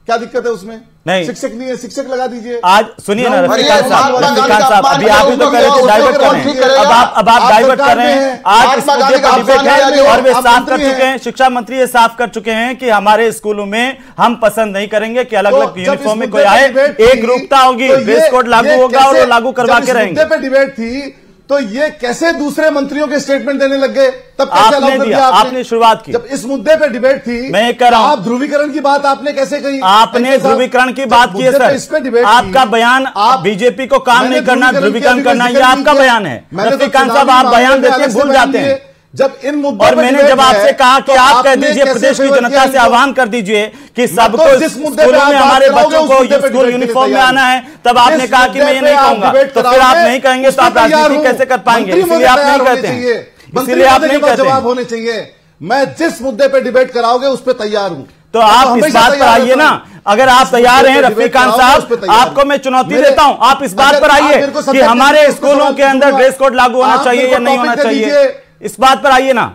क्या दिक्कत है उसमें? नहीं, शिक्षक नहीं है, शिक्षक लगा दीजिए। आज सुनिए ना रफीक खान साहब, अभी आप भी तो कह रहे थे डाइवर्ट कर रहे हैं, अब आप डाइवर्ट कर रहे हैं। आज इस मुद्दे पर डिबेट है और वे साफ कर चुके हैं, शिक्षा मंत्री ये साफ कर चुके हैं कि हमारे स्कूलों में हम पसंद नहीं करेंगे कि अलग अलग यूनिफॉर्म में कोई आए, एक रूपता होगी, ड्रेस कोड लागू होगा और वो लागू करवा के रहेंगे। मुद्दे पर डिबेट थी तो ये कैसे दूसरे मंत्रियों के स्टेटमेंट देने लग गए? तब आपने दिया, आपने शुरुआत की। जब इस मुद्दे पे डिबेट थी, मैं कह रहा हूं, आप ध्रुवीकरण की बात आपने कैसे कही? आपने ध्रुवीकरण की बात की है सर, इस पे डिबेट आपका बयान, आप बीजेपी को काम नहीं करना, ध्रुवीकरण करना, ये आपका बयान है। रफीक खान साहब, आप बयान देते हैं, भूल जाते हैं। जब इन मुद्दों और मैंने जब आपसे कहा कि आप कह दीजिए, प्रदेश की जनता से आह्वान कर दीजिए कि सबको स्कूलों में हमारे बच्चों को स्कूल यूनिफॉर्म में आना है, तब आपने कहा कि मैं ये नहीं कहूंगा। तो फिर आप नहीं कहेंगे तो आप राजनीति कैसे कर पाएंगे? इसलिए आप नहीं कहते हैं, इसलिए आप नहीं कहते। जवाब होने चाहिए। मैं जिस मुद्दे पे डिबेट कराओगे उस पर तैयार हूं। तो आप इस बात पर आइए ना, अगर आप तैयार हैं रफीक खान साहब, आपको मैं चुनौती देता हूं, आप इस बात पर आइए कि हमारे स्कूलों के अंदर ड्रेस कोड लागू होना चाहिए या नहीं होना चाहिए, इस बात पर आइए ना।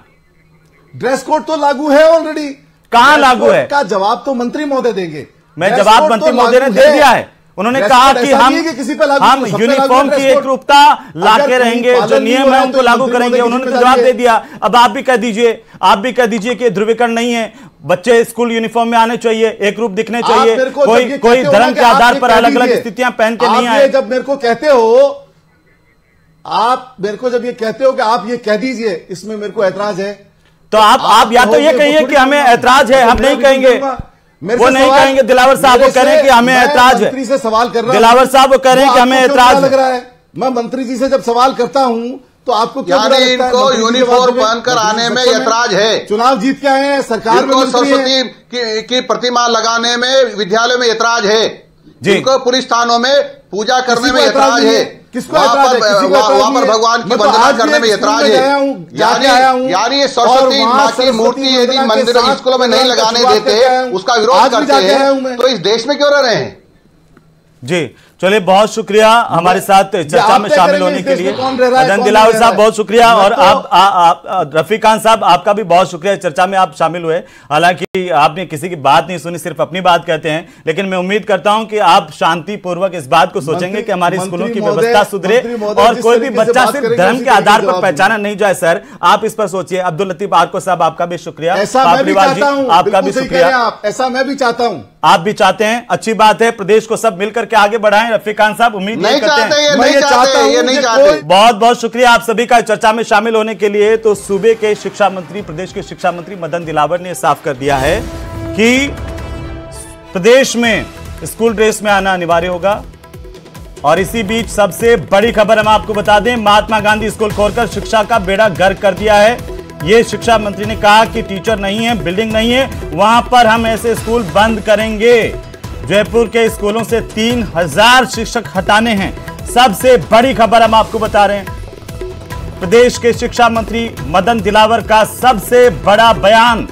ड्रेस कोड तो लागू है ऑलरेडी। कहां लागू है का जवाब तो मंत्री महोदय देंगे। मैं जवाब मंत्री महोदय ने दे दिया है। उन्होंने कहा कि हम यूनिफॉर्म की एकरूपता लाके रहेंगे, जो नियम है उनको लागू करेंगे। उन्होंने तो जवाब दे दिया। अब आप भी कह दीजिए कि ध्रुवीकरण नहीं है, बच्चे स्कूल यूनिफॉर्म में आने चाहिए, एक रूप दिखने चाहिए, कोई धर्म के आधार पर अलग अलग स्थितियां पहन के नहीं आए। जब मेरे को कहते हो, आप मेरे को जब ये कहते हो कि आप ये कह दीजिए, इसमें मेरे को ऐतराज है, तो आप या तो ये कहिए कि हमें ऐतराज है, हम नहीं कहेंगे, वो नहीं कहेंगे। दिलावर साहब वो कह रहे हैं कि हमें ऐतराज है। मंत्री से सवाल कर रहा हूं, दिलावर साहब वो कह रहे हैं कि हमें ऐतराज लग रहा है। मैं मंत्री जी से जब सवाल करता हूं तो आपको क्या यानी इनको यूनिफॉर्म पहनकर आने में ऐतराज है। चुनाव जीत के आए हैं, सरकार में सरस्वती की प्रतिमा लगाने में विद्यालयों में ऐतराज है, जिनको पुलिस थानों में पूजा करने में ऐतराज है, वहां पर भगवान की वंदना करने में ऐतराज है। यानी ये सरस्वती माँ की मूर्ति यदि मंदिर स्कूलों में नहीं लगाने देते, उसका विरोध करते हैं, तो इस देश में क्यों रह रहे हैं? जी चलिए, बहुत शुक्रिया हमारे साथ चर्चा में शामिल होने के लिए। मदन दिलावर साहब बहुत शुक्रिया, और आप रफीक खान साहब आपका भी बहुत शुक्रिया, चर्चा में आप शामिल हुए। हालांकि आपने किसी की बात नहीं सुनी, सिर्फ अपनी बात कहते हैं, लेकिन मैं उम्मीद करता हूं कि आप शांतिपूर्वक इस बात को सोचेंगे कि हमारी स्कूलों की व्यवस्था सुधरे और कोई भी बच्चा सिर्फ धर्म के आधार पर पहचाना नहीं जाए। सर आप इस पर सोचिए। अब्दुल लतीफ आरको साहब आपका भी शुक्रिया, आपका भी शुक्रिया। ऐसा मैं भी चाहता हूं, आप भी चाहते हैं, अच्छी बात है। प्रदेश को सब मिलकर के आगे बढ़ाएं। रफीक खान साहब उम्मीद नहीं करते हैं, नहीं चाहते। बहुत बहुत शुक्रिया आप सभी का चर्चा में शामिल होने के लिए। तो सूबे के शिक्षा मंत्री, प्रदेश के शिक्षा मंत्री मदन दिलावर ने साफ कर दिया है कि प्रदेश में स्कूल ड्रेस में आना अनिवार्य होगा। और इसी बीच सबसे बड़ी खबर हम आपको बता दें, महात्मा गांधी स्कूल खोलकर शिक्षा का बेड़ा गर्क कर दिया है। ये शिक्षा मंत्री ने कहा कि टीचर नहीं है, बिल्डिंग नहीं है, वहां पर हम ऐसे स्कूल बंद करेंगे। जयपुर के स्कूलों से 3000 शिक्षक हटाने हैं। सबसे बड़ी खबर हम आपको बता रहे हैं, प्रदेश के शिक्षा मंत्री मदन दिलावर का सबसे बड़ा बयान।